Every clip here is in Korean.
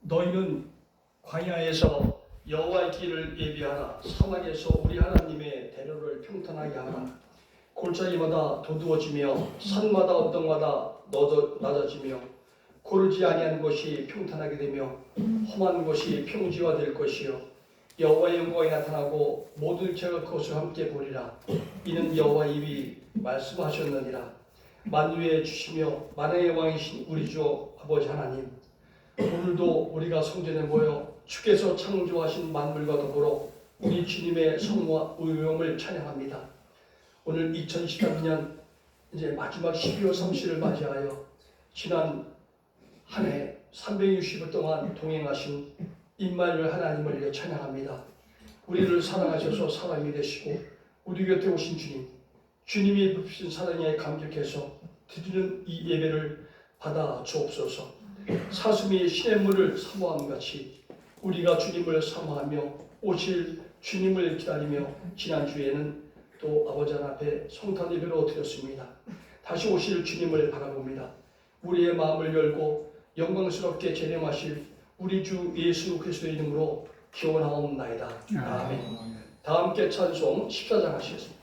너희는 광야에서 여호와의 길을 예비하라. 사막에서 우리 하나님의 대로를 평탄하게 하라. 골짜기마다 도두어지며 산마다 언덕마다 낮아지며 고르지 아니한 곳이 평탄하게 되며 험한 곳이 평지화 될 것이요 여호와의 영광이 나타나고 모든 죄가 그것을 함께 보리라. 이는 여호와 입이 말씀하셨느니라. 만유의 주시며 만왕의 왕이신 우리 주 아버지 하나님, 오늘도 우리가 성전에 모여 주께서 창조하신 만물과 더불어 우리 주님의 성과 의로움을 찬양합니다. 오늘 2013년 이제 마지막 12월 30일을 맞이하여 지난 한 해 360일 동안 동행하신 임마누엘 하나님을 위해 찬양합니다. 우리를 사랑하셔서 사람이 되시고 우리 곁에 오신 주님, 주님이 베푸신 사랑에 감격해서 드리는 이 예배를 받아 주옵소서. 사슴이 시냇물을 사모함 같이 우리가 주님을 사모하며 오실 주님을 기다리며 지난주에는 또 아버지 앞에 성탄 예배로 드렸습니다. 다시 오실 주님을 바라봅니다. 우리의 마음을 열고 영광스럽게 재림하실 우리 주 예수 그리스도의 이름으로 기원하옵나이다. 아멘. 다 함께 찬송 14장 하시겠습니다.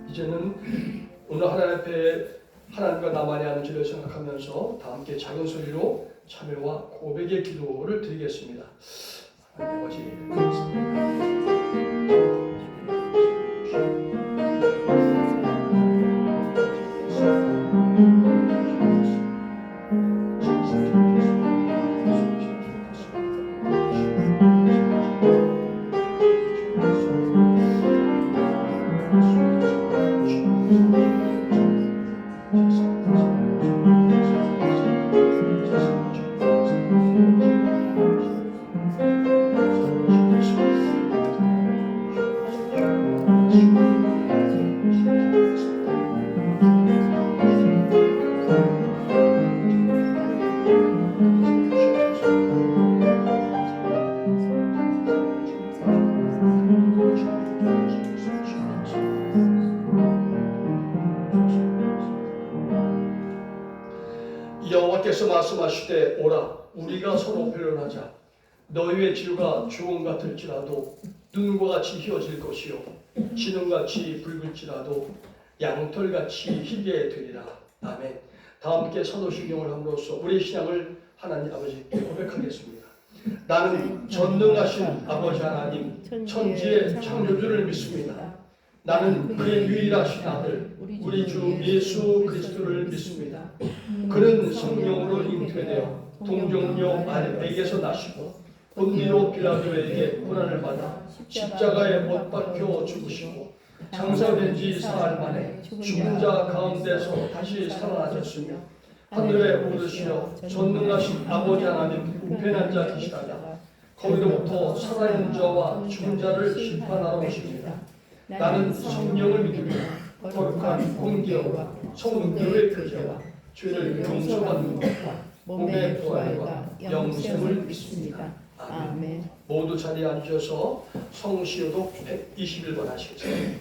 이제는 오늘 하나님 앞에 하나님과 나만이 하는 주를 생각하면서 다 함께 작은 소리로 참여와 고백의 기도를 드리겠습니다. 아버지 감사합니다. 여호와께서 말씀하시되 오라 우리가 서로 변론하자 너희의 지루가 주홍 같을지라도 눈과 같이 휘어질 것이요 진홍같이 붉을지라도 양털같이 희게 되리라. 아멘. 다 함께 사도신경을 함으로써 우리 신앙을 하나님 아버지께 고백하겠습니다. 나는 전능하신 아버지 하나님 천지의 창조주를 믿습니다. 나는 그의 유일하신 아들 우리 주 예수 그리스도를 믿습니다. 그는 성령으로 잉태되어 동정녀 마리아에게서 나시고 본디오 빌라도에게 고난을 받아 십자가에 못 박혀 죽으시고 장사된 지 사흘 만에 죽은 자 가운데서 다시 살아나셨으며 하늘에 오르시어 전능하신 아버지 하나님 우편한 자 계시다가 거기로부터 살아있는 자와 죽은 자를 심판하러 오십니다. 나는 성령을 믿으며 거룩한 공기와 성령의 교제와 죄를 용서받는 것과 몸의 부활과 영생을 믿습니다. 아멘. 모두 자리에 앉으셔서 성시효독 121번 하시겠습니다.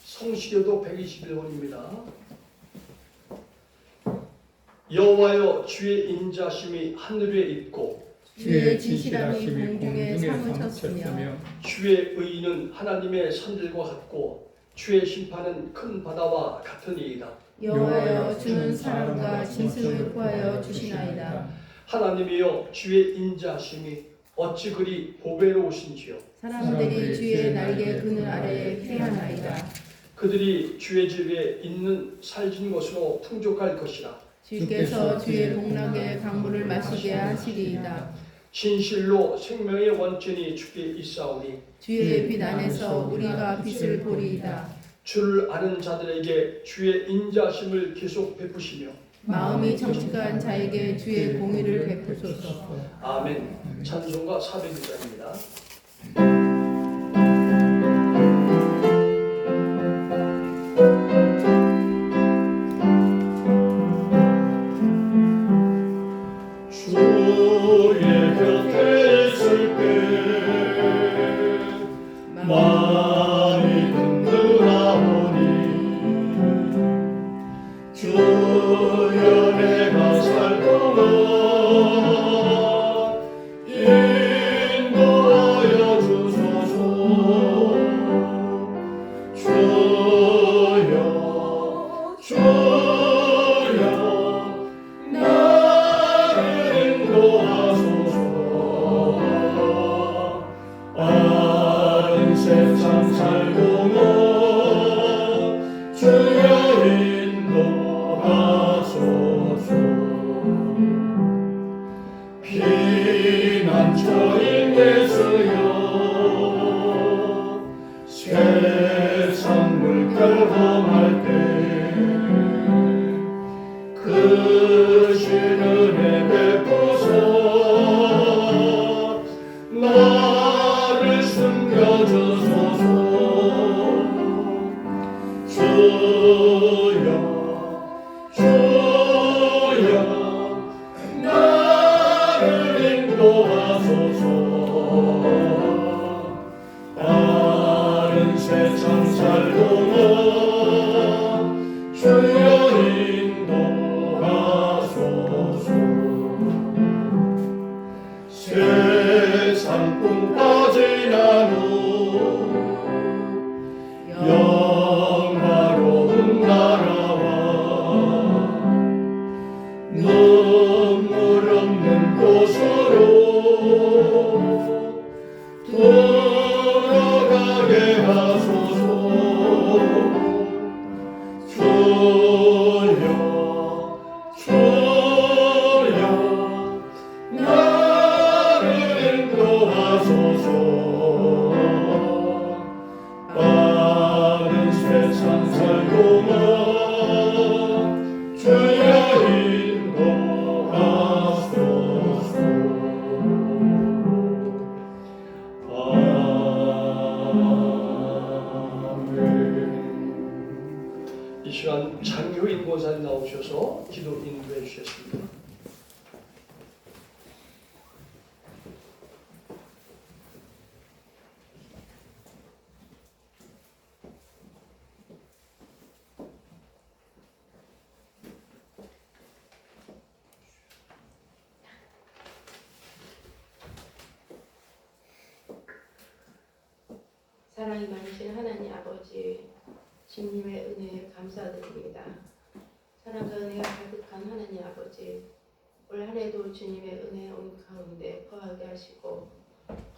성시효독 121번입니다. 여호와여 주의 인자심이 하늘에 있고 주의 진실함이 공중에 사무쳤으며 주의 의는 하나님의 산들과 같고 주의 심판은 큰 바다와 같으니이다. 여호와여 주는 사랑과 진승을 구하여 주시나이다. 하나님이여 주의 인자심이 어찌 그리 보배로우신지요. 사람들이 주의 날개 그늘 아래에 피하나이다. 그들이 주의 집에 있는 살진 것으로 풍족할 것이라. 주께서 주의 복락의 강물을 마시게 하시리이다. 진실로 생명의 원천이 주께 있사오니 주의 빛 안에서 우리가 빛을 보리이다. 주를 아는 자들에게 주의 인자심을 계속 베푸시며 마음이 정직한 자에게 주의 공의를 베푸소서. 아멘. 찬송가 400장입니다. 주의 곁에 있을 때 많이 든든하오니 주여 내가 살 동안 인도하여 주소서. 주여 주여 나를 인도하소서. 빠른 세상 살동안 주여 인도하소서. 피난처인 예수여 세상 물결 험할 때 크신 은혜 베푸소. 나를 숨겨주소서. 주여 주여 나를 인도하소서. 빠른 세상 살 동안 하셔서 기도 인도해 주셨습니다. 사랑이 많으신 하나님 아버지, 주님의 은혜에 감사드립니다. 사랑과 은혜가 가득한 하나님 아버지, 올 한 해도 주님의 은혜 온 가운데 거하게 하시고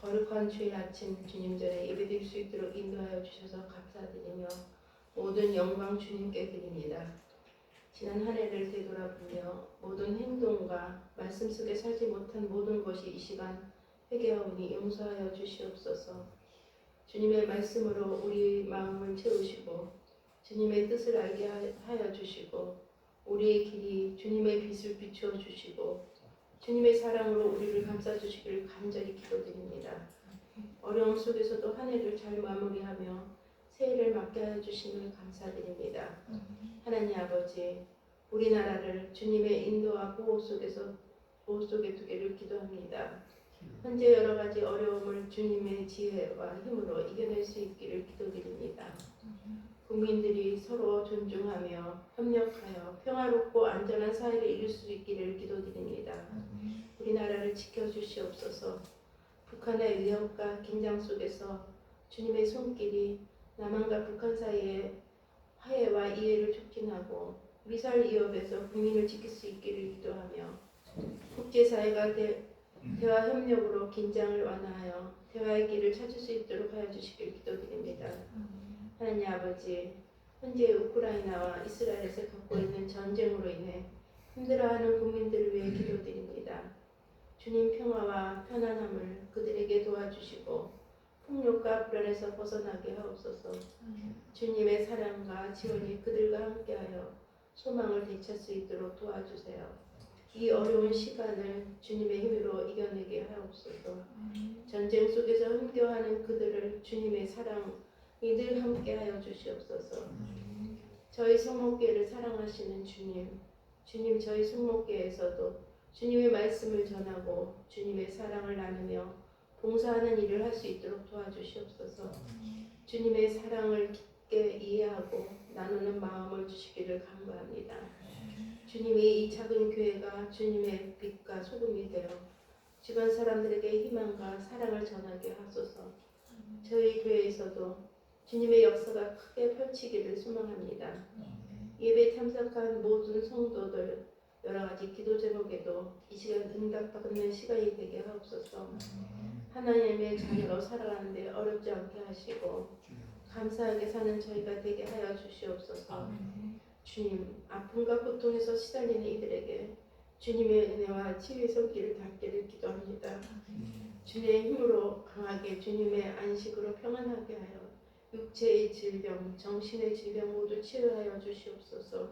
거룩한 주일 아침 주님 전에 예배드릴 수 있도록 인도하여 주셔서 감사드리며 모든 영광 주님께 드립니다. 지난 한 해를 되돌아보며 모든 행동과 말씀 속에 살지 못한 모든 것이 이 시간 회개하오니 용서하여 주시옵소서. 주님의 말씀으로 우리 마음을 채우시고 주님의 뜻을 알게 하여 주시고 우리의 길이 주님의 빛을 비추어 주시고 주님의 사랑으로 우리를 감싸 주시기를 간절히 기도드립니다. 어려움 속에서도 한 해를 잘 마무리하며 새해를 맞게 하여 주심을 감사드립니다. 하나님 아버지, 우리나라를 주님의 인도와 보호 속에 두기를 기도합니다. 현재 여러 가지 어려움을 주님의 지혜와 힘으로 이겨낼 수 있기를 기도드립니다. 국민들이 서로 존중하며 협력하여 평화롭고 안전한 사회를 이룰 수 있기를 기도드립니다. 우리나라를 지켜주시옵소서. 북한의 위협과 긴장 속에서 주님의 손길이 남한과 북한 사이에 화해와 이해를 촉진하고 미사일 위협에서 국민을 지킬 수 있기를 기도하며 국제사회가 대화 협력으로 긴장을 완화하여 대화의 길을 찾을 수 있도록 하여 주시길 기도드립니다. 하나님 아버지, 현재 우크라이나와 이스라엘에서 겪고 있는 전쟁으로 인해 힘들어하는 국민들을 위해 기도드립니다. 주님 평화와 편안함을 그들에게 도와주시고 폭력과 불안에서 벗어나게 하옵소서. 주님의 사랑과 지원이 그들과 함께하여 소망을 되찾을 수 있도록 도와주세요. 이 어려운 시간을 주님의 힘으로 이겨내게 하옵소서. 전쟁 속에서 힘겨워하는 그들을 주님의 사랑이 늘 함께하여 주시옵소서. 저희 성목교회를 사랑하시는 주님 저희 성목교회에서도 주님의 말씀을 전하고 주님의 사랑을 나누며 봉사하는 일을 할 수 있도록 도와주시옵소서. 주님의 사랑을 깊게 이해하고 나누는 마음을 주시기를 간구합니다. 주님이 이 작은 교회가 주님의 빛과 소금이 되어 주변 사람들에게 희망과 사랑을 전하게 하소서. 저희 교회에서도 주님의 역사가 크게 펼치기를 소망합니다. 예배 참석한 모든 성도들 여러 가지 기도 제목에도 이 시간 응답받는 시간이 되게 하옵소서. 하나님의 자녀로 살아가는데 어렵지 않게 하시고 감사하게 사는 저희가 되게 하여 주시옵소서. 주님, 아픔과 고통에서 시달리는 이들에게 주님의 은혜와 치유의 손길을 닿기를 기도합니다. 주님의 힘으로 강하게 주님의 안식으로 평안하게 하여 육체의 질병, 정신의 질병 모두 치유하여 주시옵소서.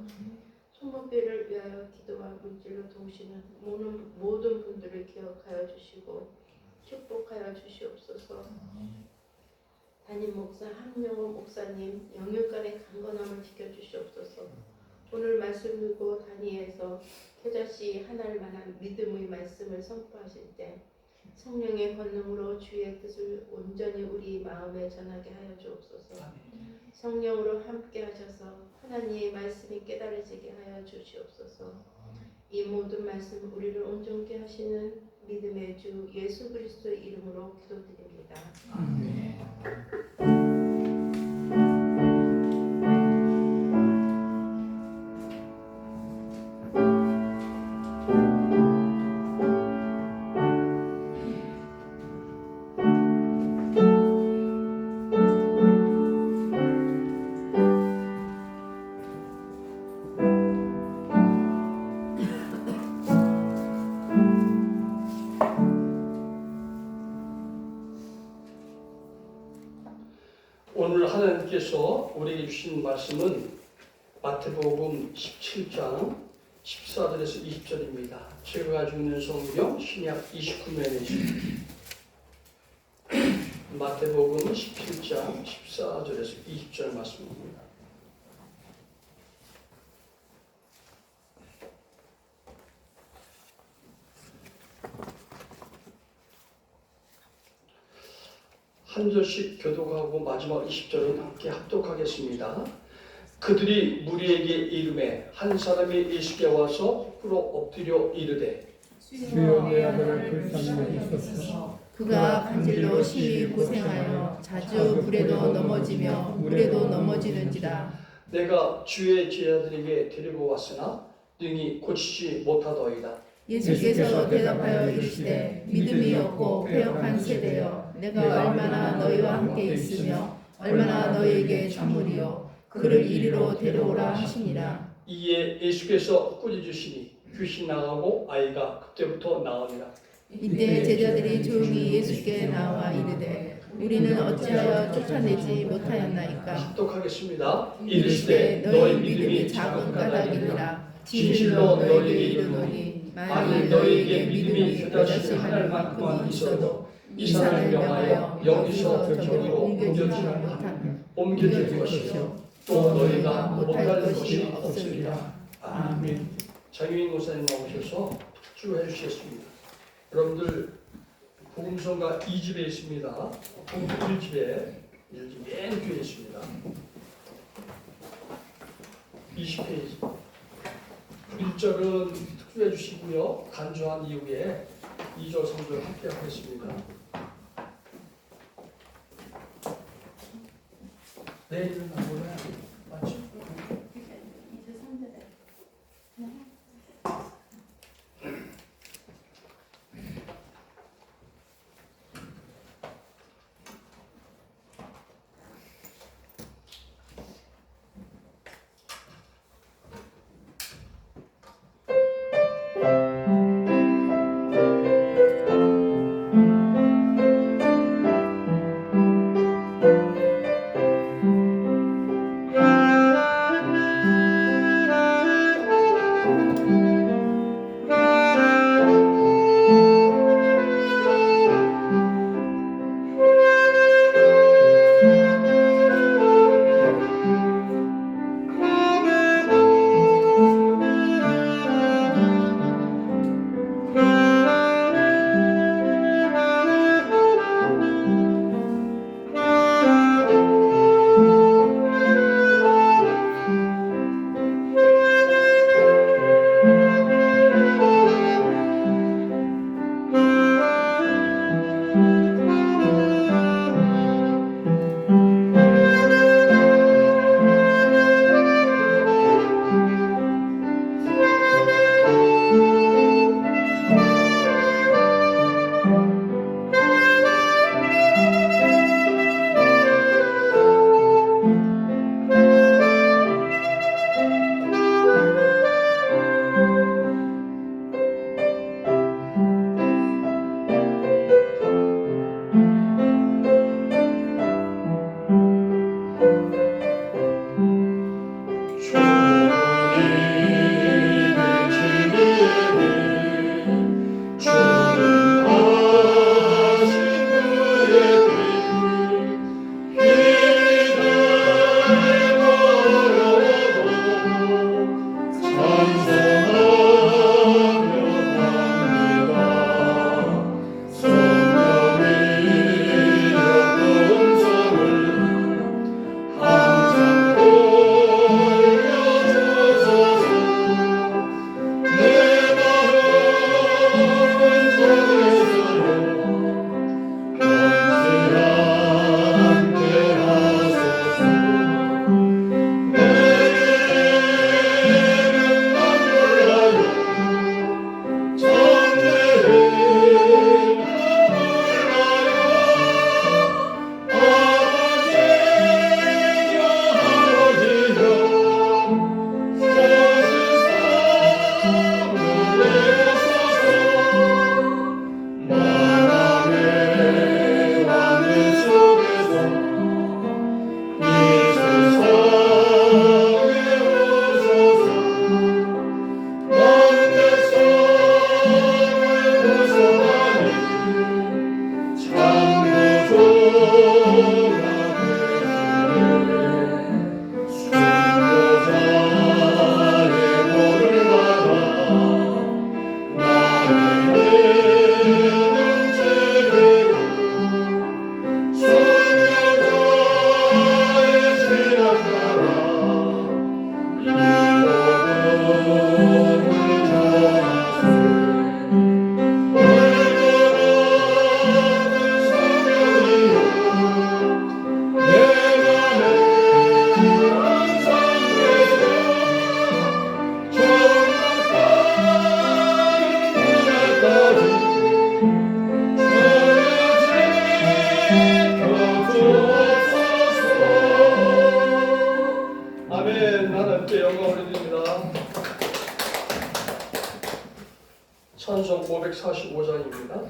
성목교회를 위하여 기도와 물질로 도우시는 모든 분들을 기억하여 주시고 축복하여 주시옵소서. 담임 목사 한명호 목사님 영육간의 강건함을 지켜주시옵소서. 오늘 말씀 듣고 단위에서 겨자씨 하나를 만한 믿음의 말씀을 선포하실 때 성령의 권능으로 주의 뜻을 온전히 우리 마음에 전하게 하여 주옵소서. 성령으로 함께 하셔서 하나님의 말씀이 깨달아지게 하여 주시옵소서. 이 모든 말씀 우리를 온전케 하시는 믿음의 주 예수 그리스도의 이름으로 기도드립니다. 아멘. 오늘 하나님께서 우리에게 주신 말씀은 마태복음 17장 14절에서 20절입니다. 제가 가지고 있는 성경 신약 29면에 있습니다. 마태복음 17장 14절에서 20절 말씀입니다. 한 절씩 교독하고 마지막 20절은 함께 합독하겠습니다. 그들이 무리에게 이름에 한 사람이 예수께 와서 꿇어 엎드려 이르되 주여 내 아들을 불쌍히 여기소서. 그가 간질로 심히 고생하여 자주 불에도 넘어지며 물에도 넘어지는지라. 내가 주의 제자들에게 데리고 왔으나 능히 고치지 못하더이다. 예수께서 대답하여 이르시되 믿음이 없고 패역한 세대여, 내가 얼마나 너희와 함께 있으며 얼마나 너희에게 참으리요. 그를 이리로 데려오라 하시니라. 이에 예수께서 꾸짖으시니 귀신 나가고 아이가 그때부터 나으니라. 이때 제자들이 조용히 예수께 나와 이르되 우리는 어찌하여 쫓아내지 못하였나이까. 합독하겠습니다. 이르시되 너희 믿음이 작은 까닭이니라. 진실로 너희에게 이르노니 만일 너희에게 믿음이 그다시 하늘만큼이 있어도 이 산을 명하여 여기서 저기로 옮겨질 것이요 또 너희가 못할 것이 없으리라. 아멘. 장유인 목사님 나오셔서 축주해 주시겠습니다. 여러분들 복음성가 2집에 있습니다. 복음 1집에 맨 뒤에 있습니다. 20페이지. 1절은 특주해 주시고요. 간주한 이후에 2절, 3절 함께 하겠습니다. 내일은 안 보나요? 맞죠? 찬송 545장입니다.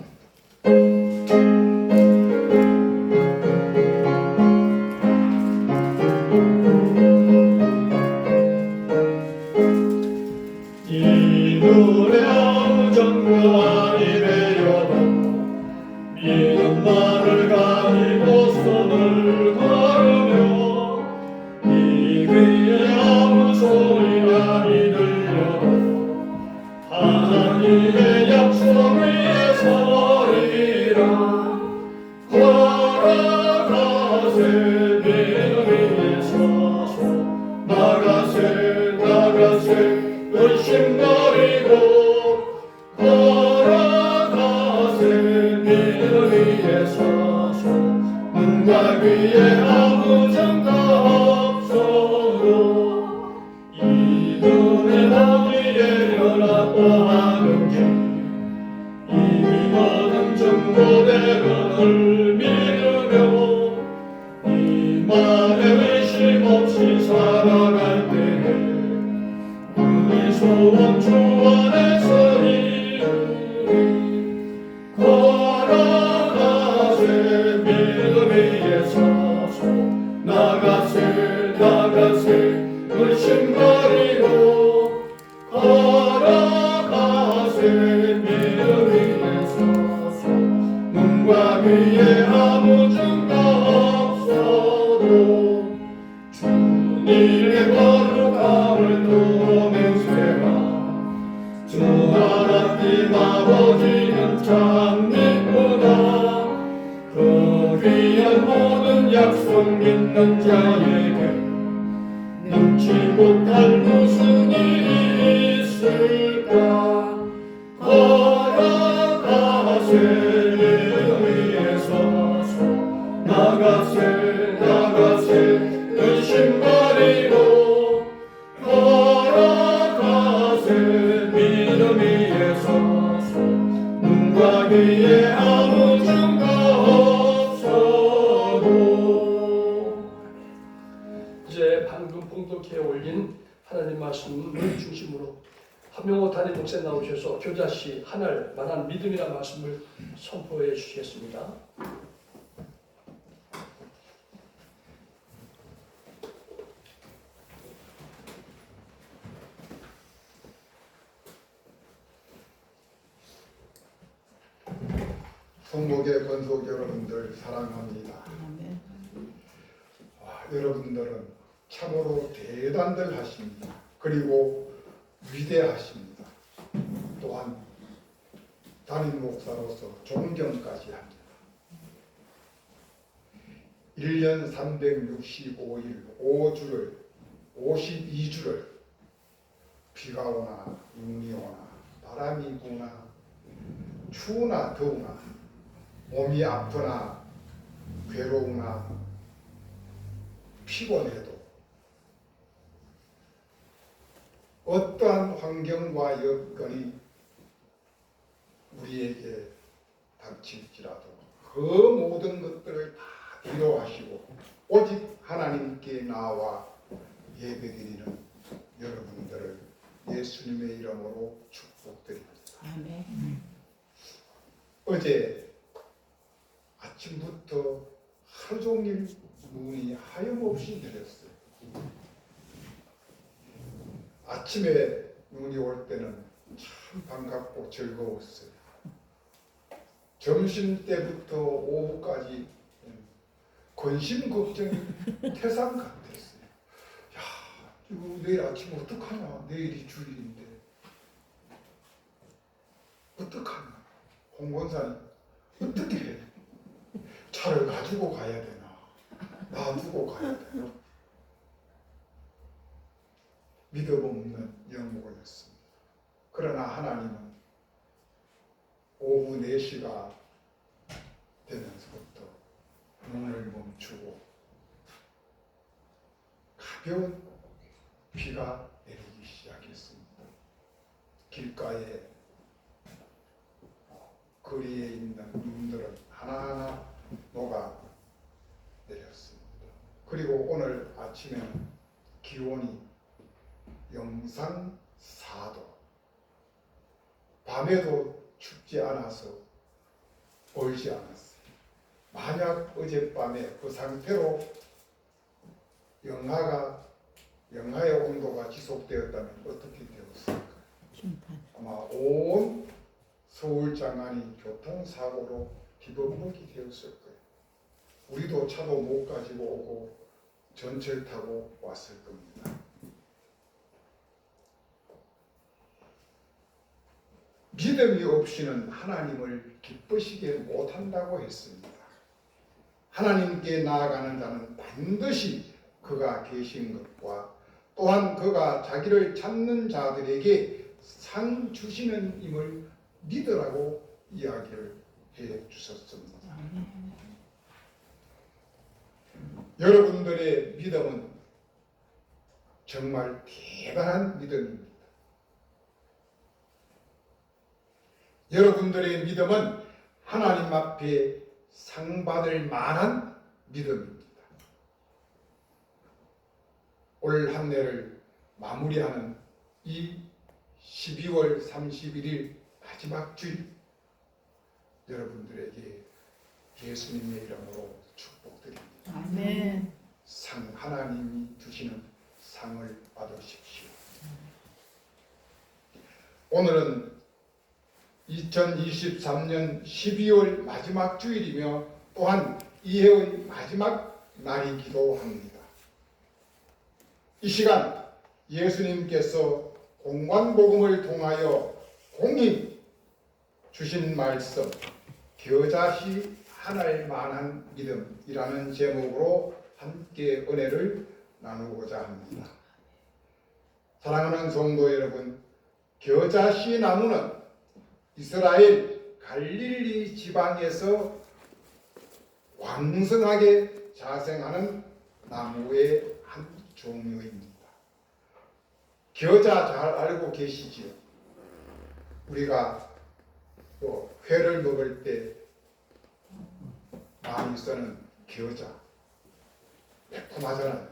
이 노래 아무 정당이 되어도 믿음만을 가지고 손을 걸으며 이 귀에 아무 소리만이 들려도 하나님의 약속 위에 서리라. 걸어가세 믿음 위에 서서 나가세 의심버리고 걸어가세 믿음 위에 서서 눈과 귀에 아무 증거 없어도 이름의 너희의 연합과 하는 길 이미 모든 증거대로를 믿으며 이 말에 의심 없이 살아갈 때에 우리 소원 주 안에서 이루리. 걸어가세 믿음 위에 서서 나가세 의심 버리고 걸어가세 믿음 위에 서서 눈과 귀에 아무 증거 없어도 주님의 거룩함을 두어 맹세하. 주 하나님 아버지는 참 믿구나. 그 귀한 모든 약속 믿는 자에게 능치 못할 무슨 일이 있을까. 걸어가세 믿음 위에 서서 나가세 의심 버리고 걸어가세 믿음 위에 서서 눈과 귀에 아무 증거 없어도. 이제 방금 봉독해 올린 하나님 말씀을 중심으로 한명호 담임 목사 나오셔서 교자씨 하늘 만한 믿음이라는 말씀을 선포해 주시겠습니다. 성목의 권속 여러분들 사랑합니다. 여러분들은 참으로 대단들 하십니다. 그리고 위대하십니다. 또한 담임 목사로서 존경까지 합니다. 1년 365일 52주를 비가 오나 눈이 오나 바람이 부나 추우나 더우나 몸이 아프나 괴로우나 피곤해도 어떠한 환경과 여건이 우리에게 닥칠지라도 그 모든 것들을 다 뒤로하시고 오직 하나님께 나와 예배드리는 여러분들을 예수님의 이름으로 축복드립니다. 아멘. 어제 아침부터 하루 종일 눈이 하염없이 내렸어요. 아침에 눈이 올 때는 참 반갑고 즐거웠어요. 점심 때부터 오후까지 근심 걱정이 태산 같았어요. 야, 이거 내일 아침 어떡하나? 내일이 주일인데 어떡하나? 홍건사님 어떻게 해? 차를 가지고 가야 되나? 놔두고 가야 되나? 믿음 없는 영혼이었습니다. 그러나 하나님은 오후 4시가 되면서부터 눈을 멈추고 가벼운 비가 내리기 시작했습니다. 길가에 거리에 있는 눈들은 하나하나 녹아 내렸습니다. 그리고 오늘 아침에는 기온이 영상 4도, 밤에도 춥지 않아서 얼지 않았어요. 만약 어젯밤에 그 상태로 영하의 온도가 지속되었다면 어떻게 되었을까? 아마 온 서울 장안이 교통사고로 뒤범벅이 되었을 거예요. 우리도 차도 못 가지고 오고 전철 타고 왔을 겁니다. 믿음이 없이는 하나님을 기쁘시게 못한다고 했습니다. 하나님께 나아가는 자는 반드시 그가 계신 것과 또한 그가 자기를 찾는 자들에게 상 주시는 임을 믿으라고 이야기를 해 주셨습니다. 여러분들의 믿음은 정말 대단한 믿음입니다. 여러분들의 믿음은 하나님 앞에 상 받을 만한 믿음입니다. 올 한 해를 마무리하는 이 12월 31일 마지막 주일, 여러분들에게 예수님의 이름으로 축복드립니다. 아멘. 하나님이 주시는 상을 받으십시오. 오늘은 2023년 12월 마지막 주일이며 또한 이 해의 마지막 날이기도 합니다. 이 시간 예수님께서 공관복음을 통하여 공히 주신 말씀, 겨자씨 하나일 만한 믿음이라는 제목으로 함께 은혜를 나누고자 합니다. 사랑하는 성도 여러분, 겨자씨 나무는 이스라엘 갈릴리 지방에서 왕성하게 자생하는 나무의 한 종류입니다. 겨자 잘 알고 계시지요? 우리가 또 회를 먹을 때 많이 쓰는 겨자, 매콤하잖아요.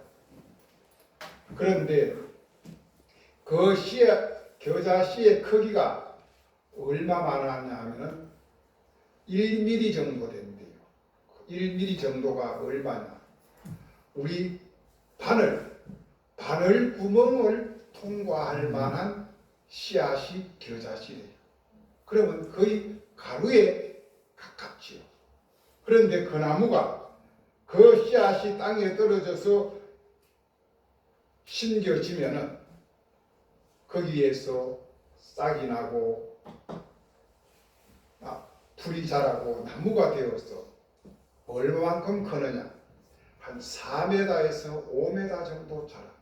그런데 그 겨자 씨의 크기가 얼마나 하냐면은 1mm 정도 된대요. 1mm 정도가 얼마냐? 우리 바늘 구멍을 통과할 만한 씨앗이 겨자씨래요. 그러면 거의 가루에 가깝지요. 그런데 그 나무가 그 씨앗이 땅에 떨어져서 심겨지면은 거기에서 싹이 나고 풀이 자라고 나무가 되어서 얼마만큼 크느냐? 한 4m에서 5m 정도 자랍니다.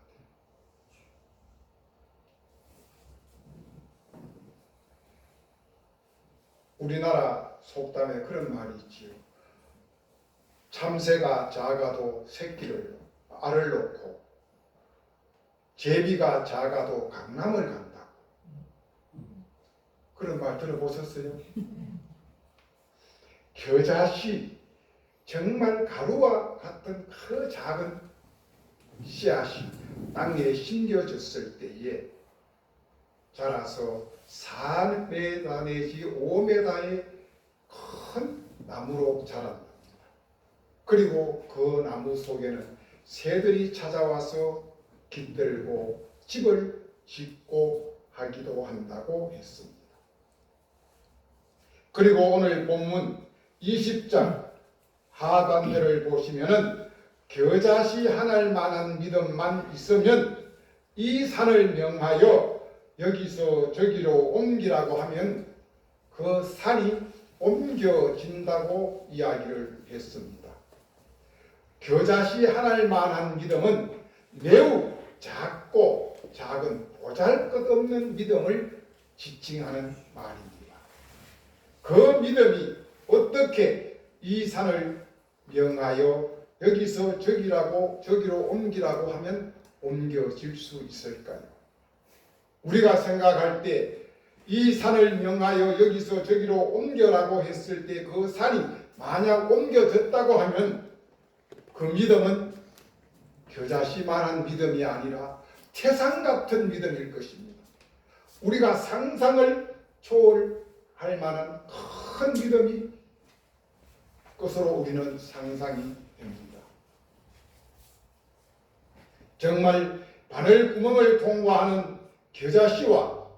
우리나라 속담에 그런 말이 있지요. 참새가 작아도 알을 놓고 제비가 작아도 강남을 간다. 그런 말 들어보셨어요? 겨자씨, 정말 가루와 같은 그 작은 씨앗이 땅에 심겨졌을 때에 자라서 4m 내지 5m의 큰 나무로 자란다. 그리고 그 나무 속에는 새들이 찾아와서 깃들고 집을 짓고 하기도 한다고 했습니다. 그리고 오늘 본문 20장 하단들을 보시면은 겨자씨 하나일 만한 믿음만 있으면 이 산을 명하여 여기서 저기로 옮기라고 하면 그 산이 옮겨진다고 이야기를 했습니다. 겨자씨 하나일 만한 믿음은 매우 작고 작은 보잘것없는 믿음을 지칭하는 말입니다. 그 믿음이 어떻게 이 산을 명하여 여기서 저기로 옮기라고 하면 옮겨질 수 있을까요? 우리가 생각할 때 이 산을 명하여 여기서 저기로 옮겨라고 했을 때 그 산이 만약 옮겨졌다고 하면 그 믿음은 겨자씨만한 믿음이 아니라 태산 같은 믿음일 것입니다. 우리가 상상을 초월할 만한 큰 믿음이 것으로 우리는 상상이 됩니다. 정말 바늘구멍을 통과하는 겨자씨와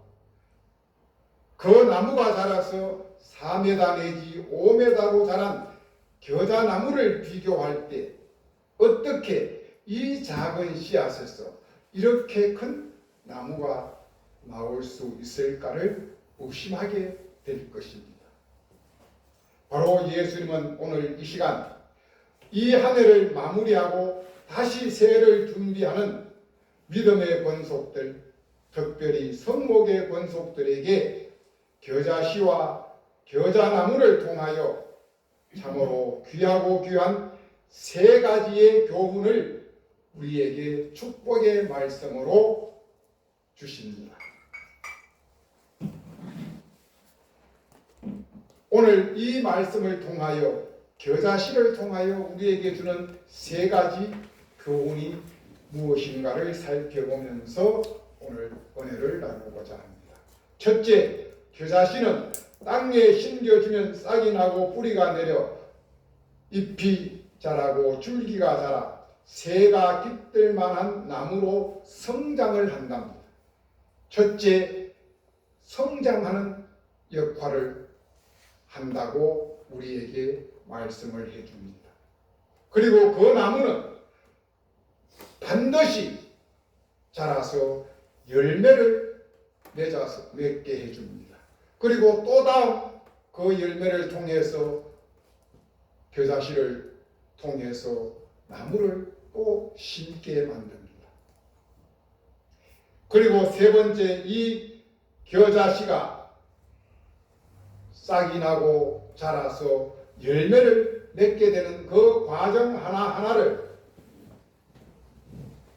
그 나무가 자라서 4m 내지 5m로 자란 겨자나무를 비교할 때 어떻게 이 작은 씨앗에서 이렇게 큰 나무가 나올 수 있을까를 의심하게 될 것입니다. 바로 예수님은 오늘 이 시간 이 한 해를 마무리하고 다시 새해를 준비하는 믿음의 권속들, 특별히 성목의 권속들에게 겨자씨와 겨자나무를 통하여 참으로 귀하고 귀한 세 가지의 교훈을 우리에게 축복의 말씀으로 주십니다. 오늘 이 말씀을 통하여 겨자씨를 통하여 우리에게 주는 세 가지 교훈이 무엇인가를 살펴보면서 오늘 은혜를 나누고자 합니다. 첫째, 겨자씨는 땅에 심겨주면 싹이 나고 뿌리가 내려 잎이 자라고 줄기가 자라 새가 깃들 만한 나무로 성장을 한답니다. 첫째, 성장하는 역할을 한다고 우리에게 말씀을 해줍니다. 그리고 그 나무는 반드시 자라서 열매를 맺게 해줍니다. 그리고 또 다음 그 열매를 통해서 겨자씨를 통해서 나무를 또 심게 만듭니다. 그리고 세 번째, 이 겨자씨가 싹이 나고 자라서 열매를 맺게 되는 그 과정 하나하나를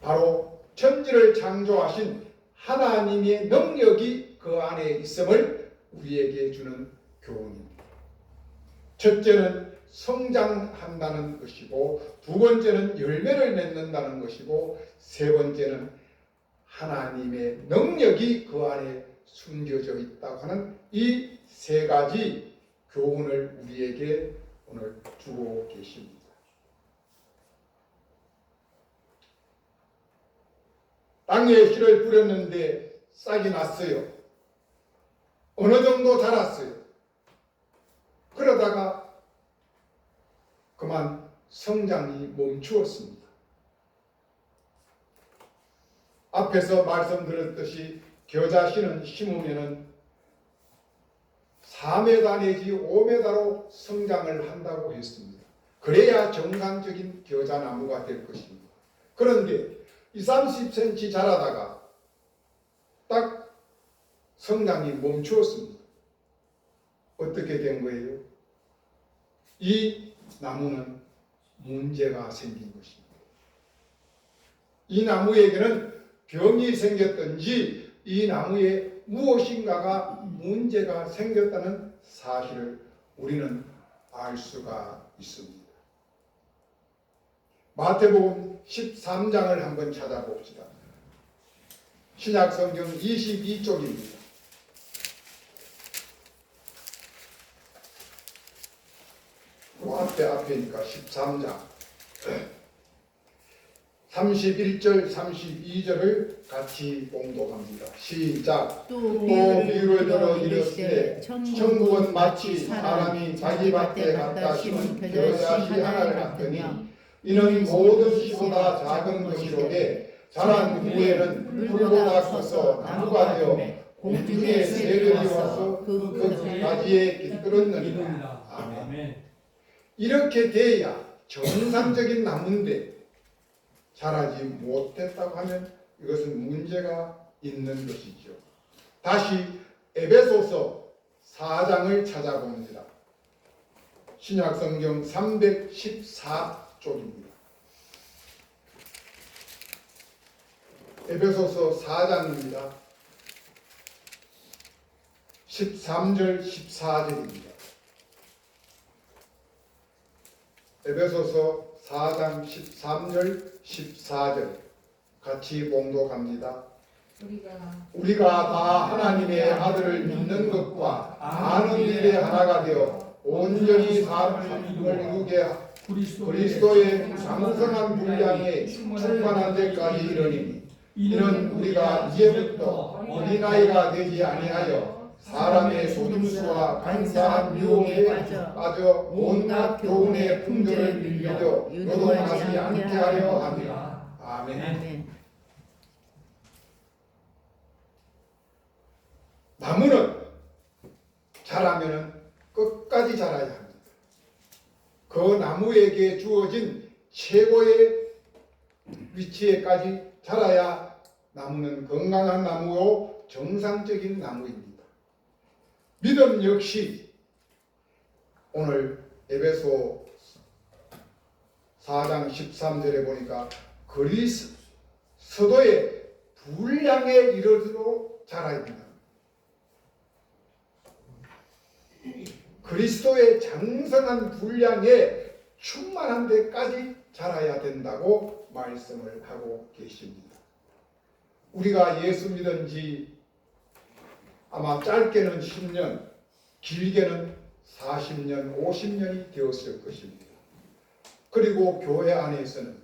바로 천지를 창조하신 하나님의 능력이 그 안에 있음을 우리에게 주는 교훈입니다. 첫째는 성장한다는 것이고, 두 번째는 열매를 맺는다는 것이고, 세 번째는 하나님의 능력이 그 안에 숨겨져 있다고 하는 이 세 가지 교훈을 우리에게 오늘 주고 계십니다. 땅에 씨를 뿌렸는데 싹이 났어요. 어느 정도 자랐어요. 그러다가 그만 성장이 멈추었습니다. 앞에서 말씀드렸듯이 겨자씨는 심으면은 4m 내지 5m로 성장을 한다고 했습니다. 그래야 정상적인 겨자나무가 될 것입니다. 그런데 20-30cm 자라다가 딱 성장이 멈추었습니다. 어떻게 된 거예요? 이 나무는 문제가 생긴 것입니다. 이 나무에게는 병이 생겼든지 이 나무에 무엇인가가 문제가 생겼다는 사실을 우리는 알 수가 있습니다. 마태복음 13장을 한번 찾아봅시다. 신약성경 22쪽입니다. 앞에니까 13장 31절 32절을 같이 봉독합니다. 시작. 또 비유를 들어 이르시되 천국은 마치 사람이 자기 밭에 갖다 심은 겨자씨 하나를 같으니 이는 모든 씨보다 작은 것이로되 자란 후에는 풀보다 커서 나무가 되어 공중의 새들이 와서 그 가지에 깃들었느니라. 아멘. 이렇게 돼야 정상적인 나무인데 자라지 못했다고 하면 이것은 문제가 있는 것이죠. 다시 에베소서 4장을 찾아봅니다. 신약성경 314쪽입니다. 에베소서 4장입니다. 13절 14절입니다. 에베소서 4장 13절 14절 같이 봉독합니다. 우리가 다 하나님의 아들을 믿는 것과 아는 일에 하나가 되어 온전히 삶을 이루게 그리스도의 장성한 분량에 충만한 데까지 이르니 이는 우리가 이제부터 어린아이가 되지 아니하여 사람의 속임수와 간사한 유혹에 빠져 온갖 교훈의 풍조를 빌려 요동하지 않게 하려 함이라. 아멘. 아멘. 나무는 자라면은 끝까지 자라야 합니다. 그 나무에게 주어진 최고의 위치에까지 자라야 나무는 건강한 나무요 정상적인 나무입니다. 믿음 역시 오늘 에베소 4장 13절에 보니까 그리스도의 분량에 이르도록 자라야 된다. 그리스도의 장성한 분량에 충만한 데까지 자라야 된다고 말씀을 하고 계십니다. 우리가 예수 믿은 지 아마 짧게는 10년, 길게는 40년, 50년이 되었을 것입니다. 그리고 교회 안에서는,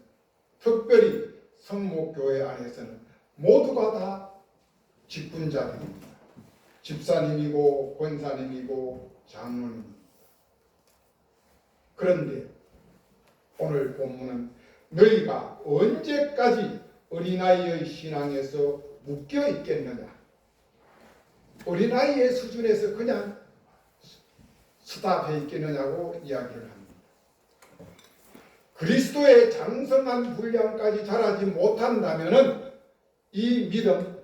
특별히 성목교회 안에서는 모두가 다 직분자들입니다. 집사님이고 권사님이고 장로님입니다. 그런데 오늘 본문은 너희가 언제까지 어린아이의 신앙에서 묶여 있겠느냐, 어린아이의 수준에서 그냥 스탑해 있겠느냐고 이야기를 합니다. 그리스도의 장성한 분량까지 자라지 못한다면 이 믿음,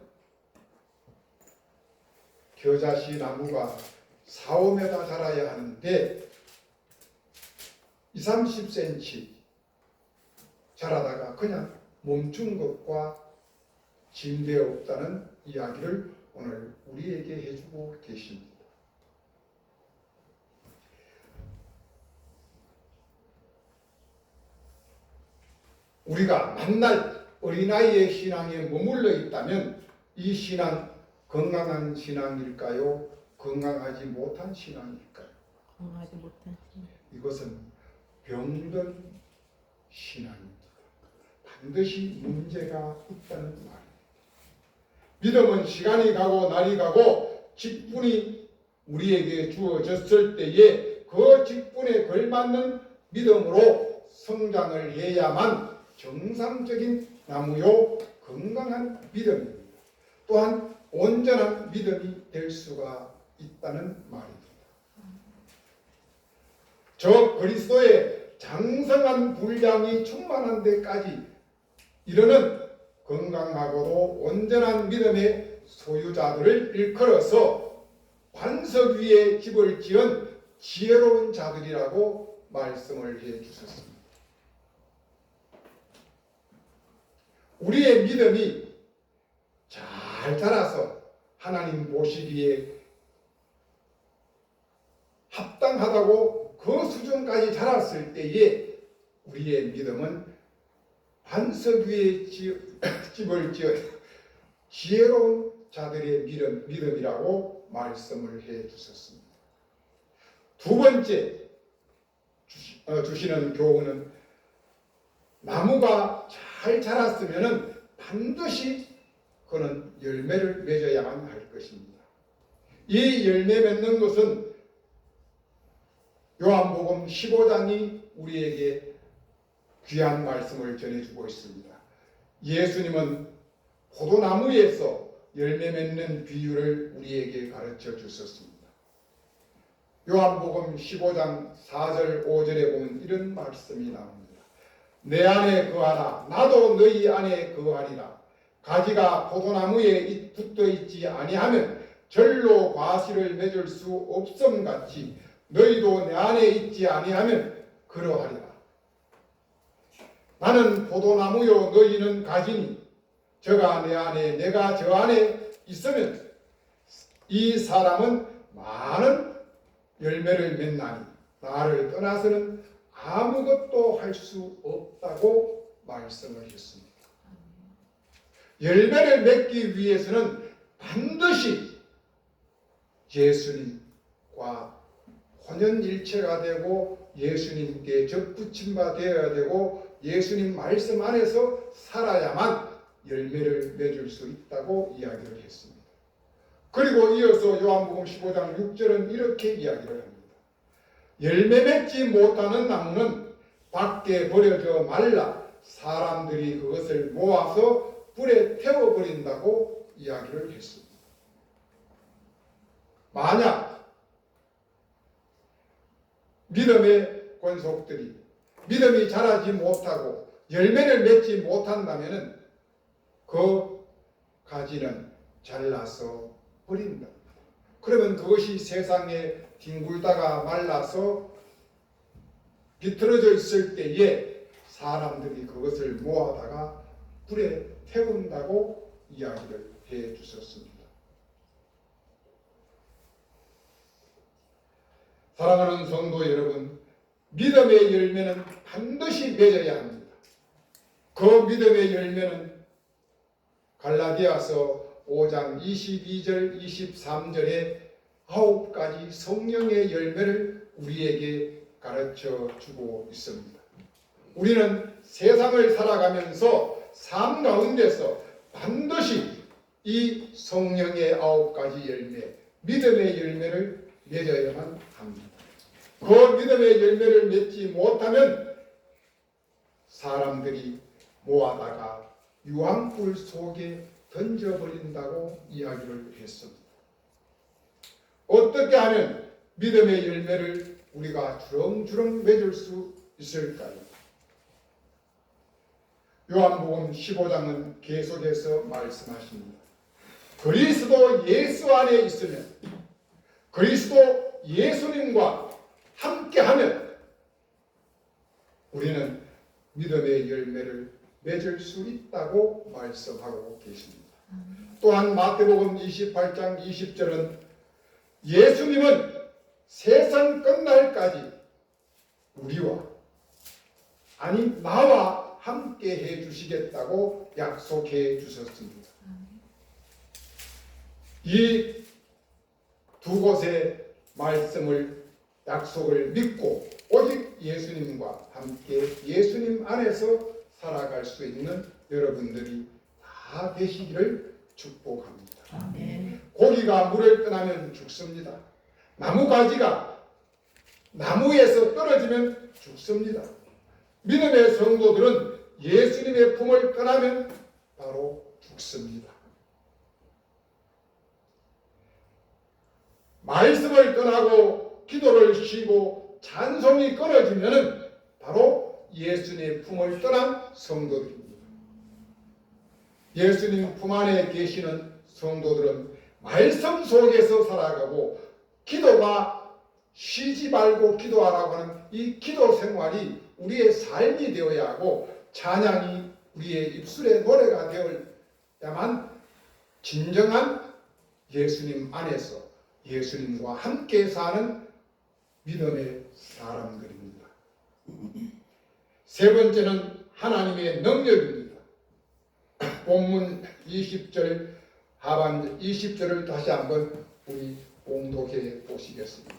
겨자씨 나무가 4, 5m 자라야 하는데 20-30cm 자라다가 그냥 멈춘 것과 진되어 없다는 이야기를 오늘 우리에게 해주고 계십니다. 우리가 만날 어린아이의 신앙에 머물러 있다면 이 신앙 건강한 신앙일까요? 건강하지 못한 신앙일까요? 건강하지 못한 이것은 병든 신앙입니다. 반드시 문제가 있다는 말입니다. 믿음은 시간이 가고 날이 가고 직분이 우리에게 주어졌을 때에 그 직분에 걸맞는 믿음으로 성장을 해야만 정상적인 나무요 건강한 믿음입니다. 또한 온전한 믿음이 될 수가 있다는 말입니다. 저 그리스도의 장성한 분량이 충만한 데까지 이르는 건강하고도 온전한 믿음의 소유자들을 일컬어서 반석 위에 집을 지은 지혜로운 자들이라고 말씀을 해 주셨습니다. 우리의 믿음이 잘 자라서 하나님 보시기에 합당하다고 그 수준까지 자랐을 때에 우리의 믿음은 반석 위에 집을 지어 지혜로운 자들의 믿음이라고 말씀을 해 주셨습니다. 두 번째 주시는 교훈은 나무가 잘 자랐으면 반드시 그는 열매를 맺어야만 할 것입니다. 이 열매 맺는 것은 요한복음 15장이 우리에게 귀한 말씀을 전해주고 있습니다. 예수님은 포도나무에서 열매 맺는 비유를 우리에게 가르쳐 주셨습니다. 요한복음 15장 4절 5절에 보면 이런 말씀이 나옵니다. 내 안에 거하라 나도 너희 안에 거하리라. 가지가 포도나무에 붙어 있지 아니하면 절로 과실을 맺을 수 없음같이 너희도 내 안에 있지 아니하면 그러하리라. 나는 포도나무요 너희는 가지니 저가 내 안에 내가 저 안에 있으면 이 사람은 많은 열매를 맺나니 나를 떠나서는 아무것도 할 수 없다고 말씀을 했습니다. 열매를 맺기 위해서는 반드시 예수님과 혼연일체가 되고 예수님께 접붙임 바 되어야 되고 예수님 말씀 안에서 살아야만 열매를 맺을 수 있다고 이야기를 했습니다. 그리고 이어서 요한복음 15장 6절은 이렇게 이야기를 합니다. 열매 맺지 못하는 나무는 밖에 버려져 말라 사람들이 그것을 모아서 불에 태워버린다고 이야기를 했습니다. 만약 믿음의 권속들이 믿음이 자라지 못하고 열매를 맺지 못한다면 그 가지는 잘라서 버린다. 그러면 그것이 세상에 뒹굴다가 말라서 비틀어져 있을 때에 사람들이 그것을 모아다가 불에 태운다고 이야기를 해 주셨습니다. 사랑하는 성도 여러분, 믿음의 열매는 반드시 맺어야 합니다. 그 믿음의 열매는 갈라디아서 5장 22절 23절에 9가지 성령의 열매를 우리에게 가르쳐 주고 있습니다. 우리는 세상을 살아가면서 삶 가운데서 반드시 이 성령의 9가지 열매, 믿음의 열매를 맺어야만 합니다. 그 믿음의 열매를 맺지 못하면 사람들이 모아다가 유황불 속에 던져버린다고 이야기를 했습니다. 어떻게 하면 믿음의 열매를 우리가 주렁주렁 맺을 수 있을까요? 요한복음 15장은 계속해서 말씀하십니다. 그리스도 예수 안에 있으면 그리스도 예수님과 함께하면 우리는 믿음의 열매를 맺을 수 있다고 말씀하고 계십니다. 또한 마태복음 28장 20절은 예수님은 세상 끝날까지 우리와 아니 나와 함께 해 주시겠다고 약속해 주셨습니다. 이 두 곳의 말씀을 약속을 믿고 오직 예수님과 함께 예수님 안에서 살아갈 수 있는 여러분들이 다 되시기를 축복합니다. 아멘. 고기가 물을 떠나면 죽습니다. 나무가지가 나무에서 떨어지면 죽습니다. 믿음의 성도들은 예수님의 품을 떠나면 바로 죽습니다. 말씀을 떠나고 기도를 쉬고 찬송이 끊어지면 바로 예수님의 품을 떠난 성도들입니다. 예수님 품 안에 계시는 성도들은 말씀 속에서 살아가고 기도가 쉬지 말고 기도하라고 하는 이 기도 생활이 우리의 삶이 되어야 하고 찬양이 우리의 입술의 노래가 되어야만 진정한 예수님 안에서 예수님과 함께 사는 믿음의 사람들입니다. 세 번째는 하나님의 능력입니다. 본문 20절 하반 20절을 다시 한번 우리 공독해 보시겠습니다.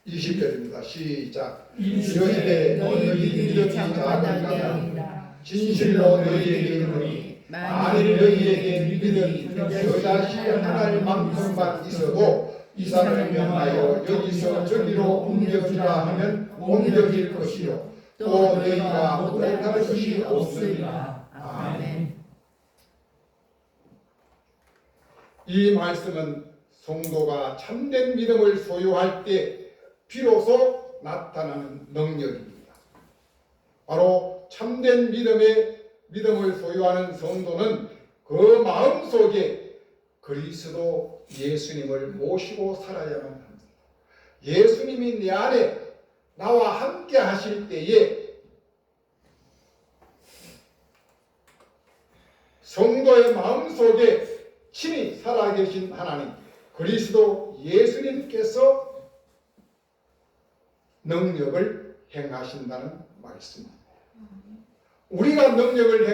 20절입니다. 시작. 이르시되 너희 믿음이 작은가 진실로 너희에게 이르노니 만일 너희에게 믿음이 겨자씨 하나를 만큼만 있어도 이 산을 명하여 여기서 저기로 옮겨주라 하면 옮겨질 것이요 또 너희가 못할 것이 없으리라. 아멘. 이 말씀은 성도가 참된 믿음을 소유할 때 비로소 나타나는 능력입니다. 바로 참된 믿음을 소유하는 성도는 그 마음속에 그리스도 예수님을 모시고 살아야만 합니다. 예수님이 내 안에 나와 함께 하실 때에 성도의 마음속에 친히 살아계신 하나님 그리스도 예수님께서 능력을 행하신다는 말씀입니다. 우리가 능력을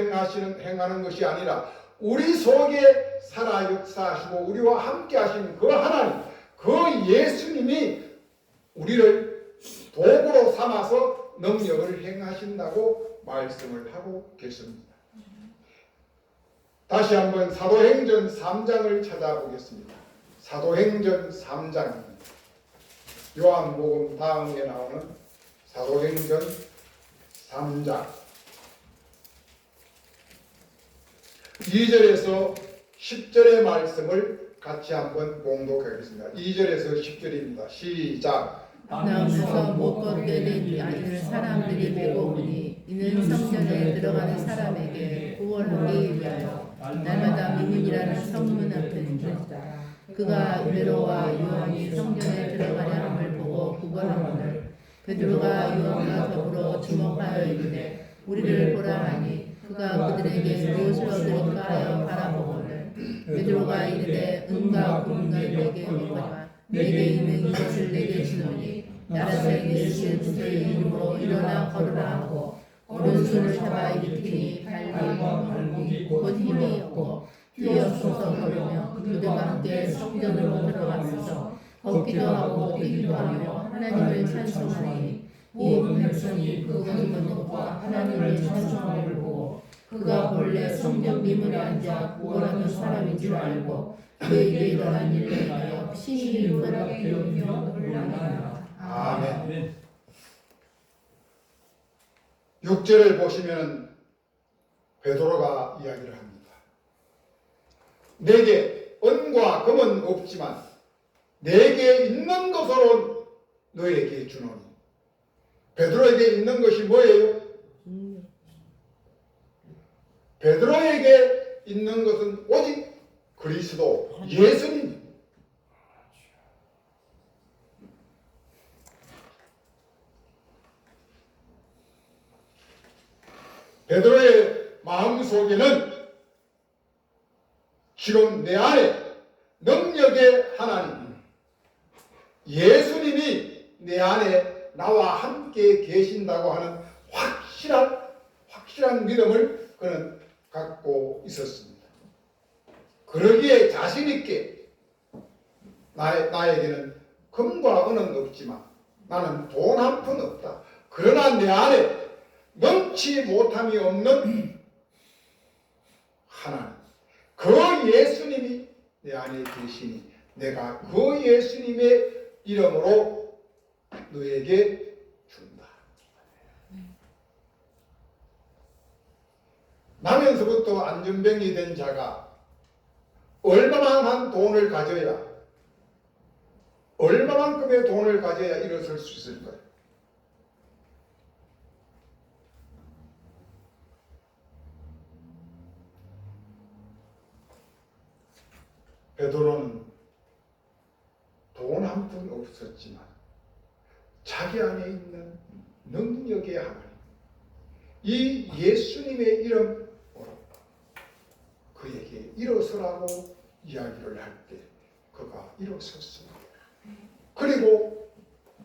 행하는 것이 아니라 우리 속에 살아 역사하시고 우리와 함께 하시는 그 하나님, 그 예수님이 우리를 도구로 삼아서 능력을 행하신다고 말씀을 하고 계십니다. 다시 한번 사도행전 3장을 찾아보겠습니다. 사도행전 3장입니다. 요한복음 다음에 나오는 사도행전 3장 2절에서 10절의 말씀을 같이 한번 봉독하겠습니다. 2절에서 10절입니다. 시작. 나오면서 못 걷게 된 아이를 사람들이 메고 오니 이는 성전에 들어가는 사람에게 구원하기 위하여 날마다 미문이라는 성문 앞에 있다. 그가 베드로와 요한이 성전에 들어가려 함을 보고 구걸하거늘 베드로가 요한과 더불어 주목하여 이르되 우리를 보라 하니 그가 그들에게 무엇을 얻을까 하여 바라보거늘 베드로가 이르되 은과 금을 내게 얻거니와 내게 있는 이것을 내게 주노니 나라생 예수 그리스도의 이름으로 일어나 걸으라 하고 오른손을 잡아 일으키니 발과 발목이 곧 힘이 없고 뛰어서서 걸으며 그들과 함께 성전으로 들어가면서 걷기도 하고 뛰기도 하며 하나님을 찬송하니 온 백성이 그것을 듣고 하나님을 찬송함을 보고 그가 본래 성전 미문에 앉아 구걸하는 사람인 줄 알고 그에게 일어난 일로 인하여 신이 눈을 배우며 놀라니라. 아멘. 6절을 보시면 베드로가 이야기를 합니다. 내게 은과 금은 없지만 내게 있는 것으로 너에게 주노니. 베드로에게 있는 것이 뭐예요? 베드로에게 있는 것은 오직 그리스도 예수님. 베드로의 마음속에는 지금 내 안에 능력의 하나님 예수님이 내 안에 나와 함께 계신다고 하는 확실한 믿음을 그는 갖고 있었습니다. 그러기에 자신 있게 나에게는 금과 은은 없지만 나는 돈 한 푼 없다. 그러나 내 안에 넘치 못함이 없는 하나님, 그 예수님이 내 안에 계시니 내가 그 예수님의 이름으로 너에게 준다. 나면서부터 안전병이 된 자가 얼마만한 돈을 가져야, 얼마만큼의 돈을 가져야 일어설 수 있을까요? 베드로는 돈 한 푼 없었지만 자기 안에 있는 능력의 하나님, 이 예수님의 이름으로 그에게 일어서라고 이야기를 할 때 그가 일어섰습니다. 그리고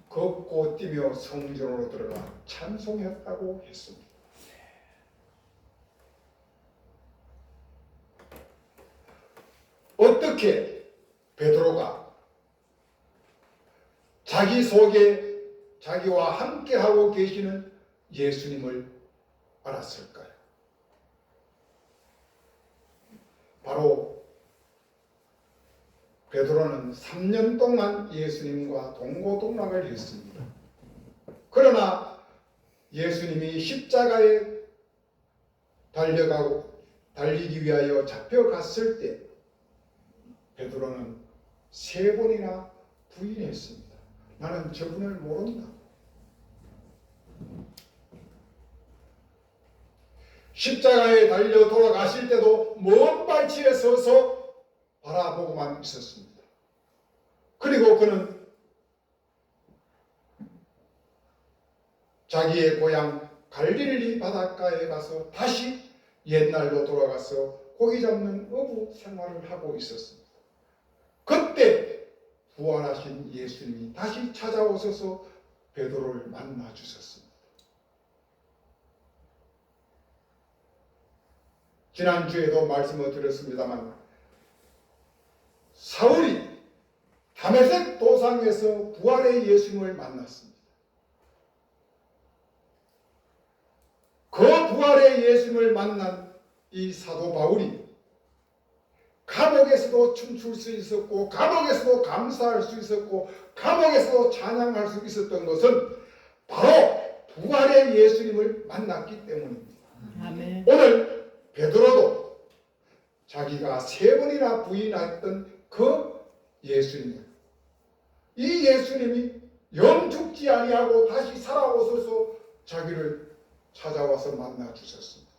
걷고 뛰며 성전으로 들어가 찬송했다고 했습니다. 어떻게 베드로가 자기 속에 자기와 함께하고 계시는 예수님을 알았을까요? 바로 베드로는 3년 동안 예수님과 동고동락을 했습니다. 그러나 예수님이 십자가에 달리기 위하여 잡혀갔을 때 베드로는 3번이나 부인했습니다. 나는 저분을 모른다. 십자가에 달려 돌아가실 때도 먼 발치에 서서 바라보고만 있었습니다. 그리고 그는 자기의 고향 갈릴리 바닷가에 가서 다시 옛날로 돌아가서 고기 잡는 어부 생활을 하고 있었습니다. 그때 부활하신 예수님이 다시 찾아오셔서 베드로를 만나 주셨습니다. 지난주에도 말씀을 드렸습니다만 사울이 다메섹 도상에서 부활의 예수님을 만났습니다. 그 부활의 예수님을 만난 이 사도 바울이 감옥에서도 춤출 수 있었고 감옥에서도 감사할 수 있었고 감옥에서도 찬양할 수 있었던 것은 바로 부활의 예수님을 만났기 때문입니다. 아멘. 오늘 베드로도 자기가 3번이나 부인했던 그 예수님, 이 예수님이 영 죽지 아니하고 다시 살아오셔서 자기를 찾아와서 만나 주셨습니다.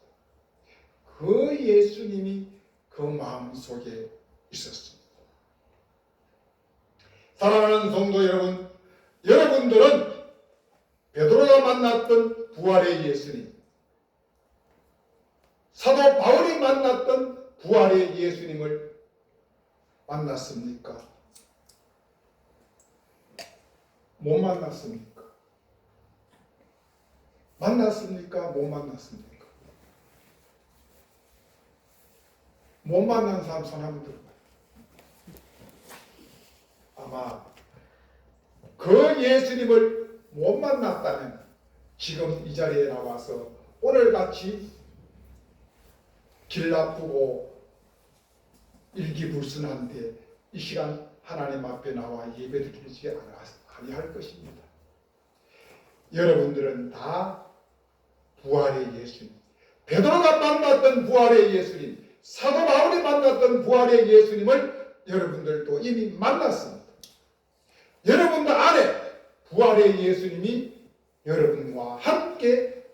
그 예수님이 그 마음속에 있었습니다. 사랑하는 성도 여러분, 여러분들은 베드로가 만났던 부활의 예수님, 사도 바울이 만났던 부활의 예수님을 만났습니까? 못 만났습니까? 만났습니까? 못 만났습니까? 못 만난 사람 손 한번 들어봐요. 아마 그 예수님을 못 만났다면 지금 이 자리에 나와서 오늘같이 길 나쁘고 일기불순한데 이 시간 하나님 앞에 나와 예배드리지 아니할 것입니다. 여러분들은 다 부활의 예수님, 베드로가 만났던 부활의 예수님, 사도 바울이 만났던 부활의 예수님을 여러분들도 이미 만났습니다. 여러분들 안에 부활의 예수님이 여러분과 함께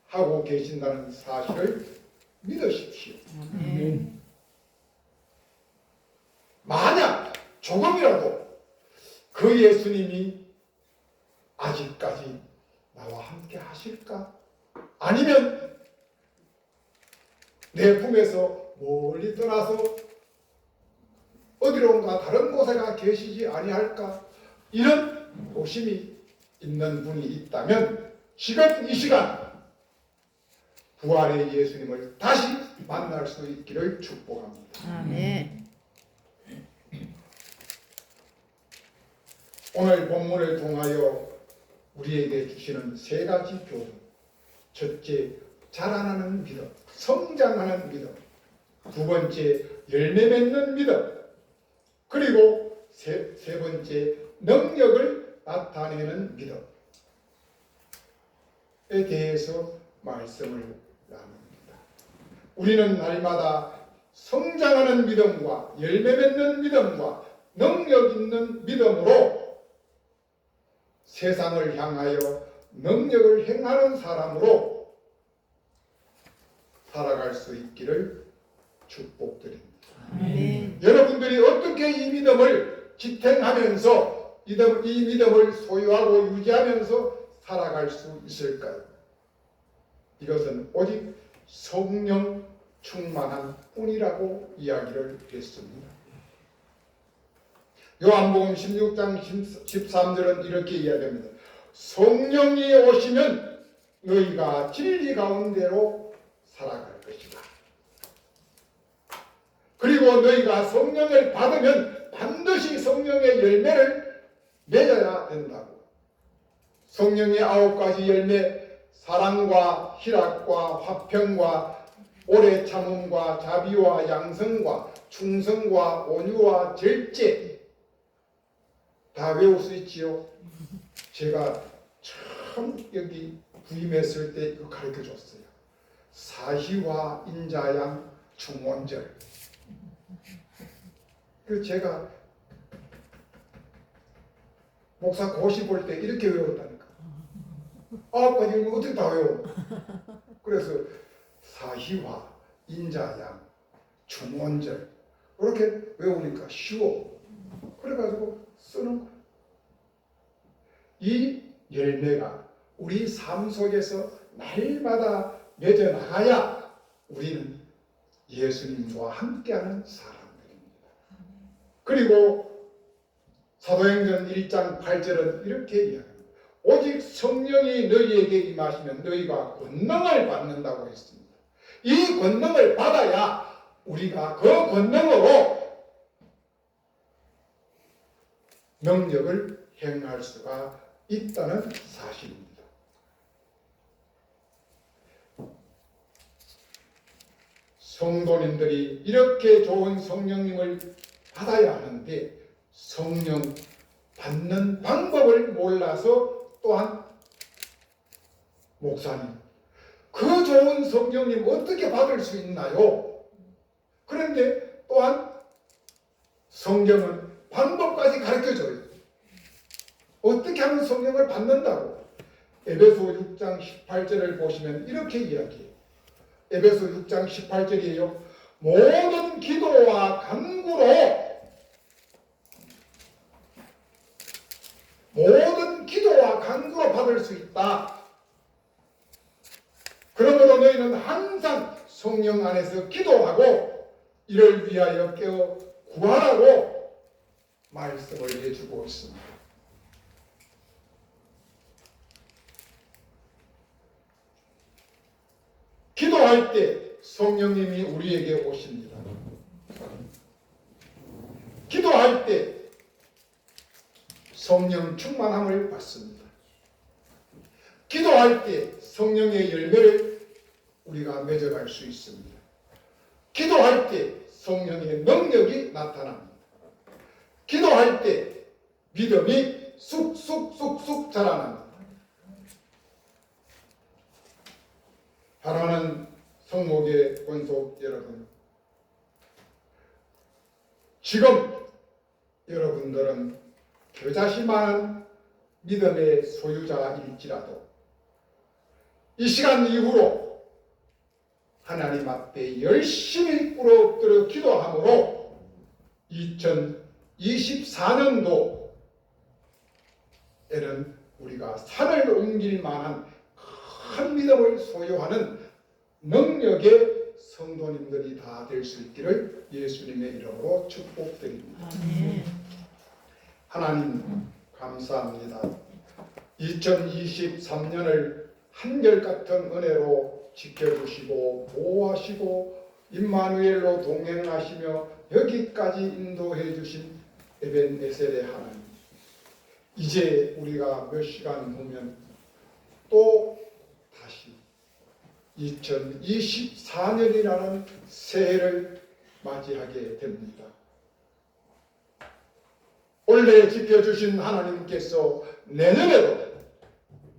하고 계신다는 사실을 믿으십시오. 아멘. 만약 조금이라도 그 예수님이 아직까지 나와 함께 하실까? 아니면 내 품에서 멀리 떠나서 어디론가 다른 곳에 가 계시지 아니할까? 이런 고심이 있는 분이 있다면 지금 이 시간 부활의 예수님을 다시 만날 수 있기를 축복합니다. 아멘. 오늘 본문을 통하여 우리에게 주시는 3가지 교훈. 첫째, 자라나는 믿음, 성장하는 믿음. 2번째, 열매 맺는 믿음. 그리고 세 번째, 능력을 나타내는 믿음에 대해서 말씀을 나눕니다. 우리는 날마다 성장하는 믿음과 열매 맺는 믿음과 능력 있는 믿음으로 세상을 향하여 능력을 행하는 사람으로 살아갈 수 있기를 축복드립니다. 아멘. 여러분들이 어떻게 이 믿음을 지탱하면서 이 믿음을 소유하고 유지하면서 살아갈 수 있을까요? 이것은 오직 성령 충만한 뿐이라고 이야기를 했습니다. 요한복음 16장 13절은 이렇게 이야기합니다. 성령이 오시면 너희가 진리 가운데로 살아갈 것이다. 그리고 너희가 성령을 받으면 반드시 성령의 열매를 맺어야 된다고. 성령의 9가지 열매, 사랑과 희락과 화평과 오래 참음과 자비와 양성과 충성과 온유와 절제, 다 외울 수 있지요. 제가 처음 여기 부임했을 때 이거 가르쳐 줬어요. 사희와 인자양 충원절. 그 제가 목사 고시 볼 때 이렇게 외웠다니까. 9가지는 어떻게 다 외워? 그래서 사희와 인자양 충원절 이렇게 외우니까 쉬워. 그래가지고 쓰는 거예요. 이 열매가 우리 삶 속에서 날마다 맺어 나가야 우리는 예수님과 함께하는 사람들입니다. 그리고 사도행전 1장 8절은 이렇게 이야기합니다. 오직 성령이 너희에게 임하시면 너희가 권능을 받는다고 했습니다. 이 권능을 받아야 우리가 그 권능으로 능력을 행할 수가 있다는 사실입니다. 성도님들이 이렇게 좋은 성령님을 받아야 하는데 성령 받는 방법을 몰라서 또한 목사님, 그 좋은 성령님 어떻게 받을 수 있나요? 그런데 또한 성경은 방법까지 가르쳐줘요. 어떻게 하면 성령을 받는다고? 에베소 6장 18절을 보시면 이렇게 이야기해요. 에베소 6장 18절이에요. 모든 기도와 간구로 받을 수 있다. 그러므로 너희는 항상 성령 안에서 기도하고 이를 위하여 깨어 구하라고 말씀을 해주고 있습니다. 기도할 때 성령님이 우리에게 오십니다. 기도할 때 성령 충만함을 받습니다. 기도할 때 성령의 열매를 우리가 맺어갈 수 있습니다. 기도할 때 성령의 능력이 나타납니다. 기도할 때 믿음이 쑥쑥쑥쑥 자라납니다. 사랑하는 성목의 권속 여러분, 지금 여러분들은 겨자씨 많은 믿음의 소유자일지라도 이 시간 이후로 하나님 앞에 열심히 꿇어엎드려 기도함으로 2024년도에는 우리가 산을 옮길 만한 큰 믿음을 소유하는 능력의 성도님들이 다 될 수 있기를 예수님의 이름으로 축복드립니다. 하나님 감사합니다. 2023년을 한결같은 은혜로 지켜주시고 보호하시고 임마누엘로 동행하시며 여기까지 인도해 주신 에벤에셀의 하나님, 이제 우리가 몇 시간 후면 또 다시 2024년이라는 새해를 맞이하게 됩니다. 올해 지켜주신 하나님께서 내년에도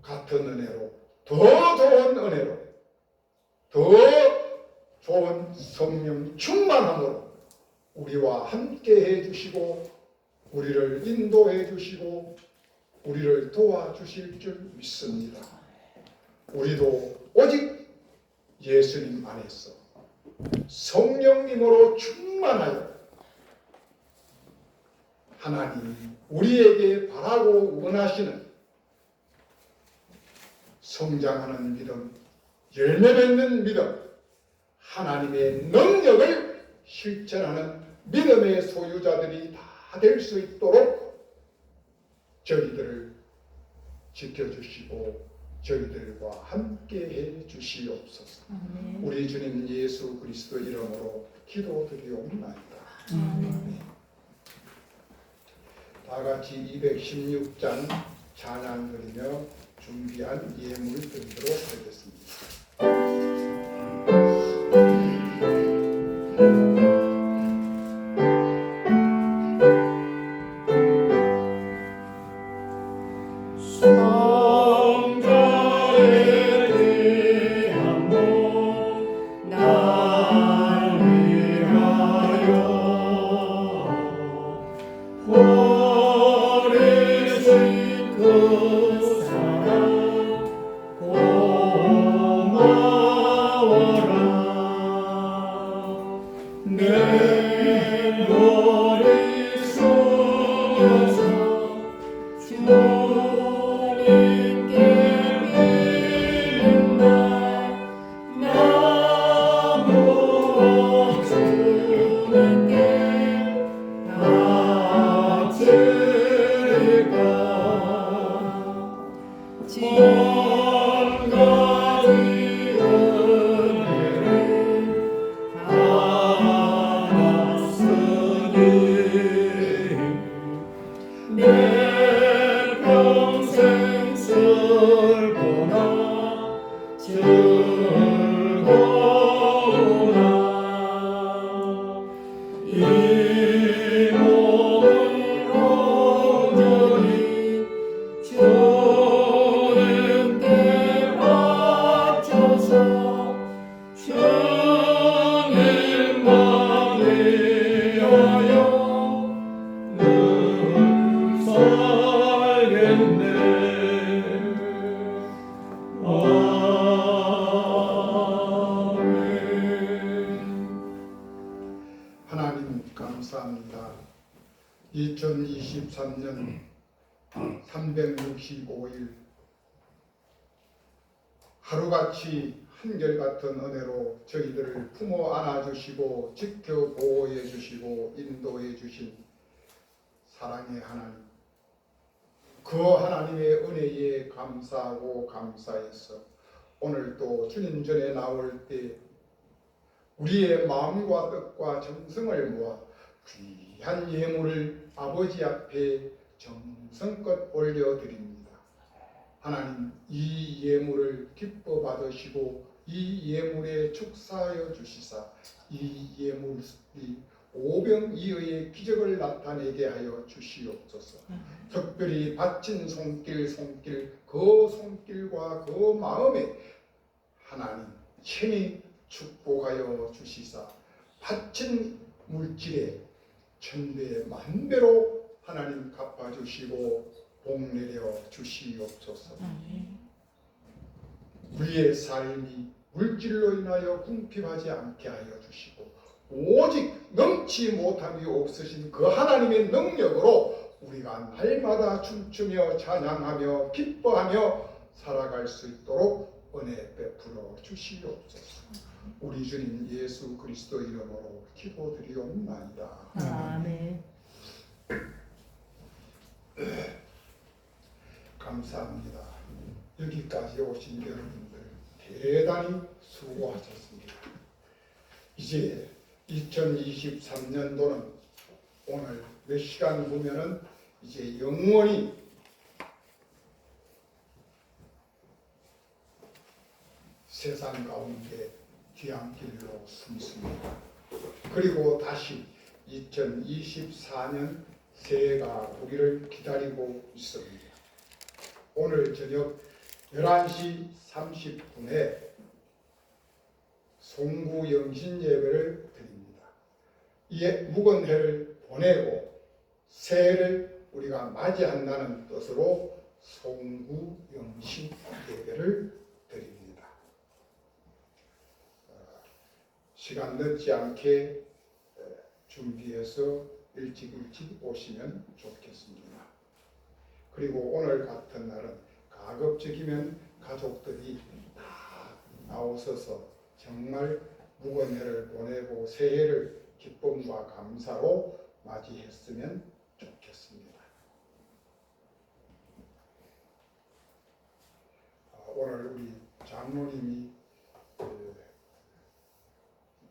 같은 은혜로, 더 좋은 은혜로, 더 좋은 성령 충만함으로 우리와 함께 해주시고 우리를 인도해 주시고 우리를 도와주실 줄 믿습니다. 우리도 오직 예수님 안에서 성령님으로 충만하여 하나님이 우리에게 바라고 원하시는 성장하는 믿음, 열매 맺는 믿음, 하나님의 능력을 실천하는 믿음의 소유자들이 다 될 수 있도록 저희들을 지켜주시고 저희들과 함께 해 주시옵소서. 우리 주님 예수 그리스도 이름으로 기도드리옵나이다. 다 같이 216장 찬양 드리며 준비한 예물 드리도록 하겠습니다. 한 가지 은혜를 이 몸을 온전히 주님께 바쳐서 주님만 위하여 늘 살겠네. 하나님 감사합니다. 2023년 365일 하루같이 한결같은 은혜로 저희들을 품어 안아주시고 지켜 보호해 주시고 인도해 주신 사랑의 하나님, 그 하나님의 은혜에 감사하고 감사해서 오늘 또 주님 전에 나올 때 우리의 마음과 뜻과 정성을 모아 귀한 예물을 아버지 앞에 정성껏 올려드립니다. 하나님, 이 예물을 기뻐 받으시고 이 예물에 축사하여 주시사 이 예물이 오병이어의 기적을 나타내게 하여 주시옵소서. 특별히 바친 손길 그 손길과 그 마음에 하나님 친히 축복하여 주시사 바친 물질에 천배 만배로 하나님 갚아주시고 복내려 주시옵소서. 우리의 삶이 물질로 인하여 궁핍하지 않게 하여 주시고 오직 넘치 못함이 없으신 그 하나님의 능력으로 우리가 날마다 춤추며 찬양하며 기뻐하며 살아갈 수 있도록 은혜 베풀어 주시옵소서. 우리 주님 예수 그리스도 이름으로 기도드리옵나이다. 아멘. 감사합니다. 여기까지 오신 여러분들 대단히 수고하셨습니다. 이제 2023년도는 오늘 몇 시간 후면은 이제 영원히 세상 가운데 뒤안길로 숨습니다. 그리고 다시 2024년 새해가 우리를 기다리고 있습니다. 오늘 저녁 11시 30분에 송구 영신 예배를 드립니다. 이에 묵은 해를 보내고 새해를 우리가 맞이한다는 뜻으로 송구 영신 예배를 드립니다. 시간 늦지 않게 준비해서 일찍 오시면 좋겠습니다. 그리고 오늘 같은 날은 가급적이면 가족들이 다 나오셔서 정말 묵은 해를 보내고 새해를 기쁨과 감사로 맞이했으면 좋겠습니다. 오늘 우리 장로님이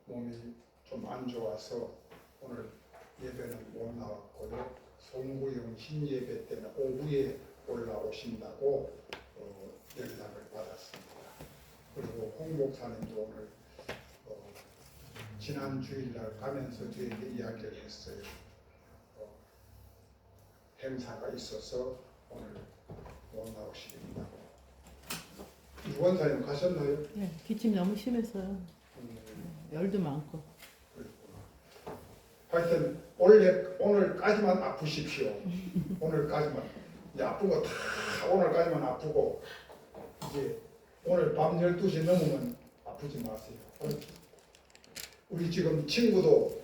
몸이 좀 안 좋아서 오늘 예배는 못 나왔고요. 송구영 신예배 때는 오후에 올라오신다고 연락을 받았습니다. 그리고 홍 목사님도 오늘 지난 주일날 가면서 저에게 이야기를 했어요. 행사가 있어서 오늘 못 나오시겠다고. 유권사님 가셨나요? 네, 기침 너무 심했어요. 열도 많고. 하여튼 오늘까지만 아프십시오. 오늘까지만. 이제 아픈 거 다 오늘까지만 아프고 이제 오늘 밤 12시 넘으면 아프지 마세요. 우리 지금 친구도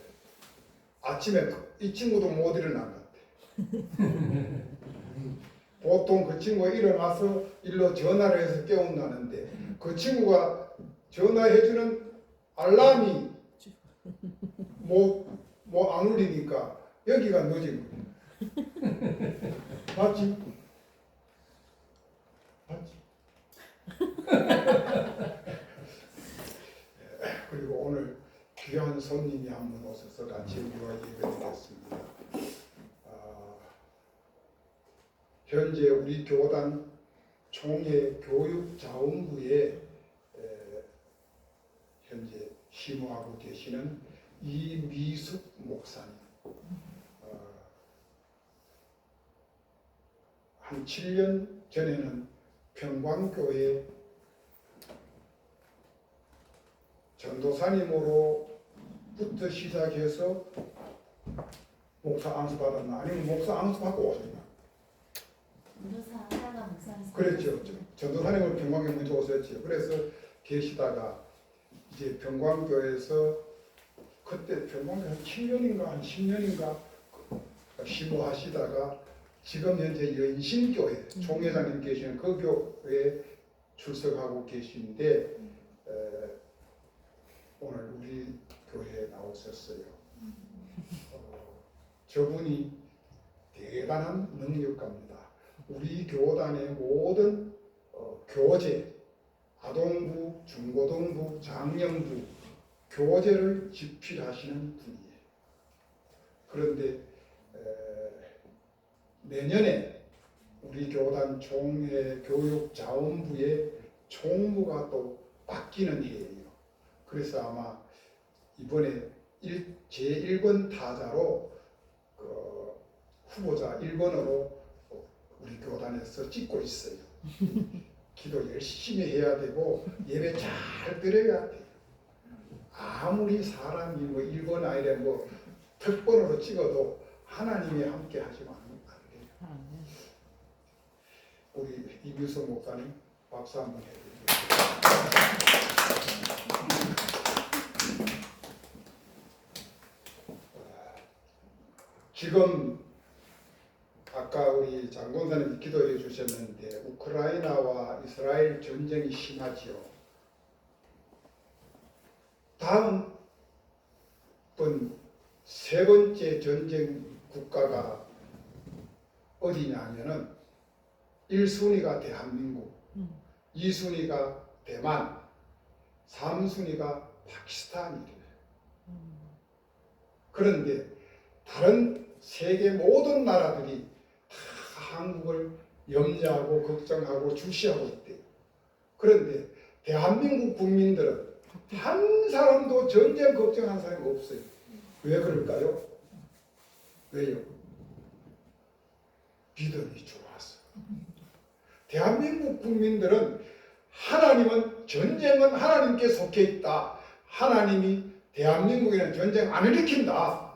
아침에 이 친구도 못 일어난 것 같아. 보통 그 친구가 일어나서 일로 전화를 해서 깨운다는데 그 친구가 전화해주는 알람이 뭐 안 울리니까 여기가 늦은 거야. 맞지? 맞지? 그리고 오늘 귀한 손님이 한 분 오셔서 같이 우리와 예배드렸습니다. 현재 우리 교단 총회 교육자원부에 현재 심호하고 계시는 이미숙 목사 목사님 한 7년 전에는 평광교회 전도사님으로부터 시작해서 목사 안수 받았나 아니면 목사 안수 받고 오셨나? 그랬죠. 전도사님을 평광교회 먼저 오셨죠. 그래서 계시다가 이제 평광교회에서 그때 평광교회 한 7년인가 한 10년인가 심호하시다가 지금 현재 연신교회 총회장님 계시는 그 교회에 출석하고 계신데 오늘 우리 교회에 나오셨어요. 저분이 대단한 능력가입니다. 우리 교단의 모든 교재, 아동부, 중고등부, 장년부 교재를 집필하시는 분이에요. 그런데 내년에 우리 교단 총회 교육자원부의 총무가 또 바뀌는 해예요. 그래서 아마 이번에 제1번 타자로 후보자 1번으로 우리 교단에서 찍고 있어요. 기도 열심히 해야 되고 예배 잘 드려야 돼요. 아무리 사람이 뭐 1번 아니라 뭐 특번으로 찍어도 하나님이 함께 하시면 안 돼요. 우리 이규석 목사님 박수 한번 해주세요. 지금 아까 우리 장권사님 기도해 주셨는데 우크라이나와 이스라엘 전쟁이 심하지요. 다음 번 세 번째 전쟁 국가가 어디냐면은 1순위가 대한민국, 2순위가 대만, 3순위가 파키스탄이래요. 그런데 다른 세계 모든 나라들이 다 한국을 염려하고 걱정하고 주시하고 있대요. 그런데 대한민국 국민들은 한 사람도 전쟁 걱정한 사람이 없어요. 왜 그럴까요? 왜요? 믿음이 좋아서. 대한민국 국민들은 하나님은 전쟁은 하나님께 속해 있다. 하나님이 대한민국에는 전쟁 안 일으킨다.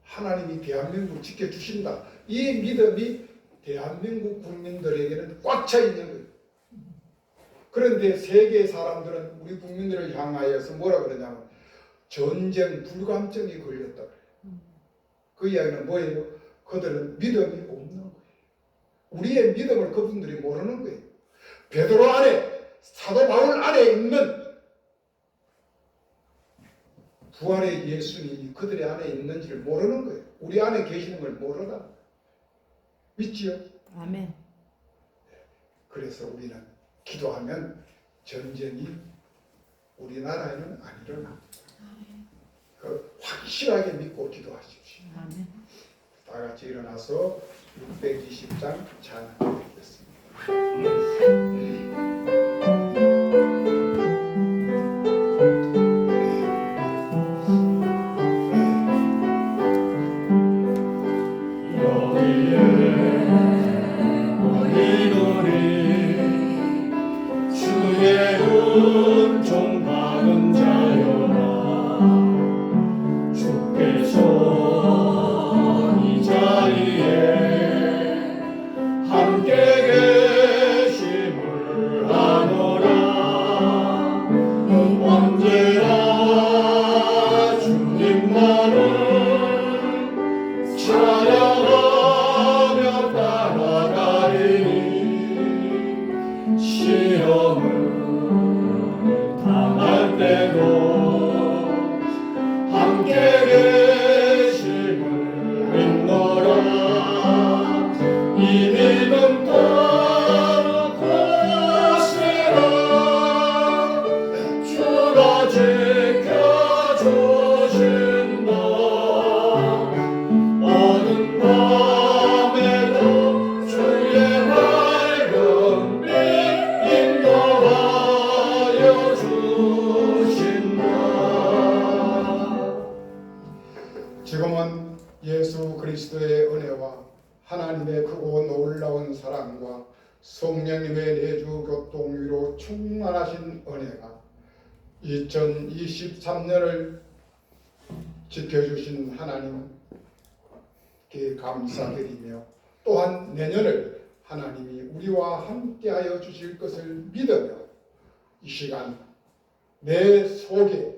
하나님이 대한민국을 지켜주신다. 이 믿음이 대한민국 국민들에게는 꽉 차 있는 거예요. 그런데 세계 사람들은 우리 국민들을 향하여서 뭐라 그러냐면 전쟁 불감증이 걸렸다 그래요. 그 이야기는 뭐예요? 그들은 믿음이 없는 거예요. 우리의 믿음을 그분들이 모르는 거예요. 베드로 안에, 사도 바울 안에 있는 부활의 예수님이 그들의 안에 있는지를 모르는 거예요. 우리 안에 계시는 걸 모르다. 믿지요? 아멘. 그래서 우리는 기도하면 전쟁이 우리나라에는 안 일어납니다. 그 확실하게 믿고 기도하십시오. 아멘. 다 같이 일어나서 620장 찬양하겠습니다. 지켜주신다. 지금은 예수 그리스도의 은혜와 하나님의 크고 놀라운 사랑과 성령님의 내주 교통위로 충만하신 은혜가 2023년을 지켜주신 하나님께 감사드리며 또한 내년을 하나님이 우리와 함께하여 주실 것을 믿으며 이 시간 내 속에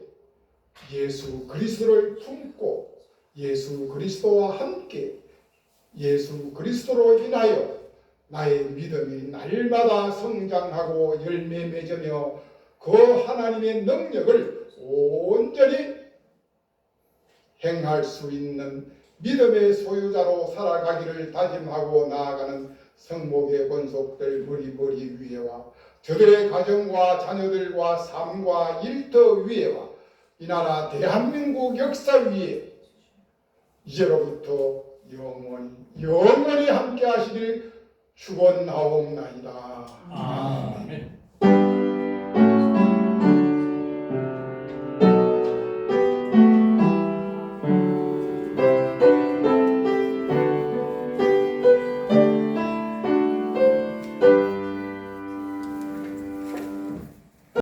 예수 그리스도를 품고 예수 그리스도와 함께 예수 그리스도로 인하여 나의 믿음이 날마다 성장하고 열매 맺으며 그 하나님의 능력을 온전히 행할 수 있는 믿음의 소유자로 살아가기를 다짐하고 나아가는 성목의 권속들 머리 위에와 저들의 가정과 자녀들과 삶과 일터 위에와 이 나라 대한민국 역사 위에 이제로부터 영원히 함께 하시길 축원하옵나이다. 아멘.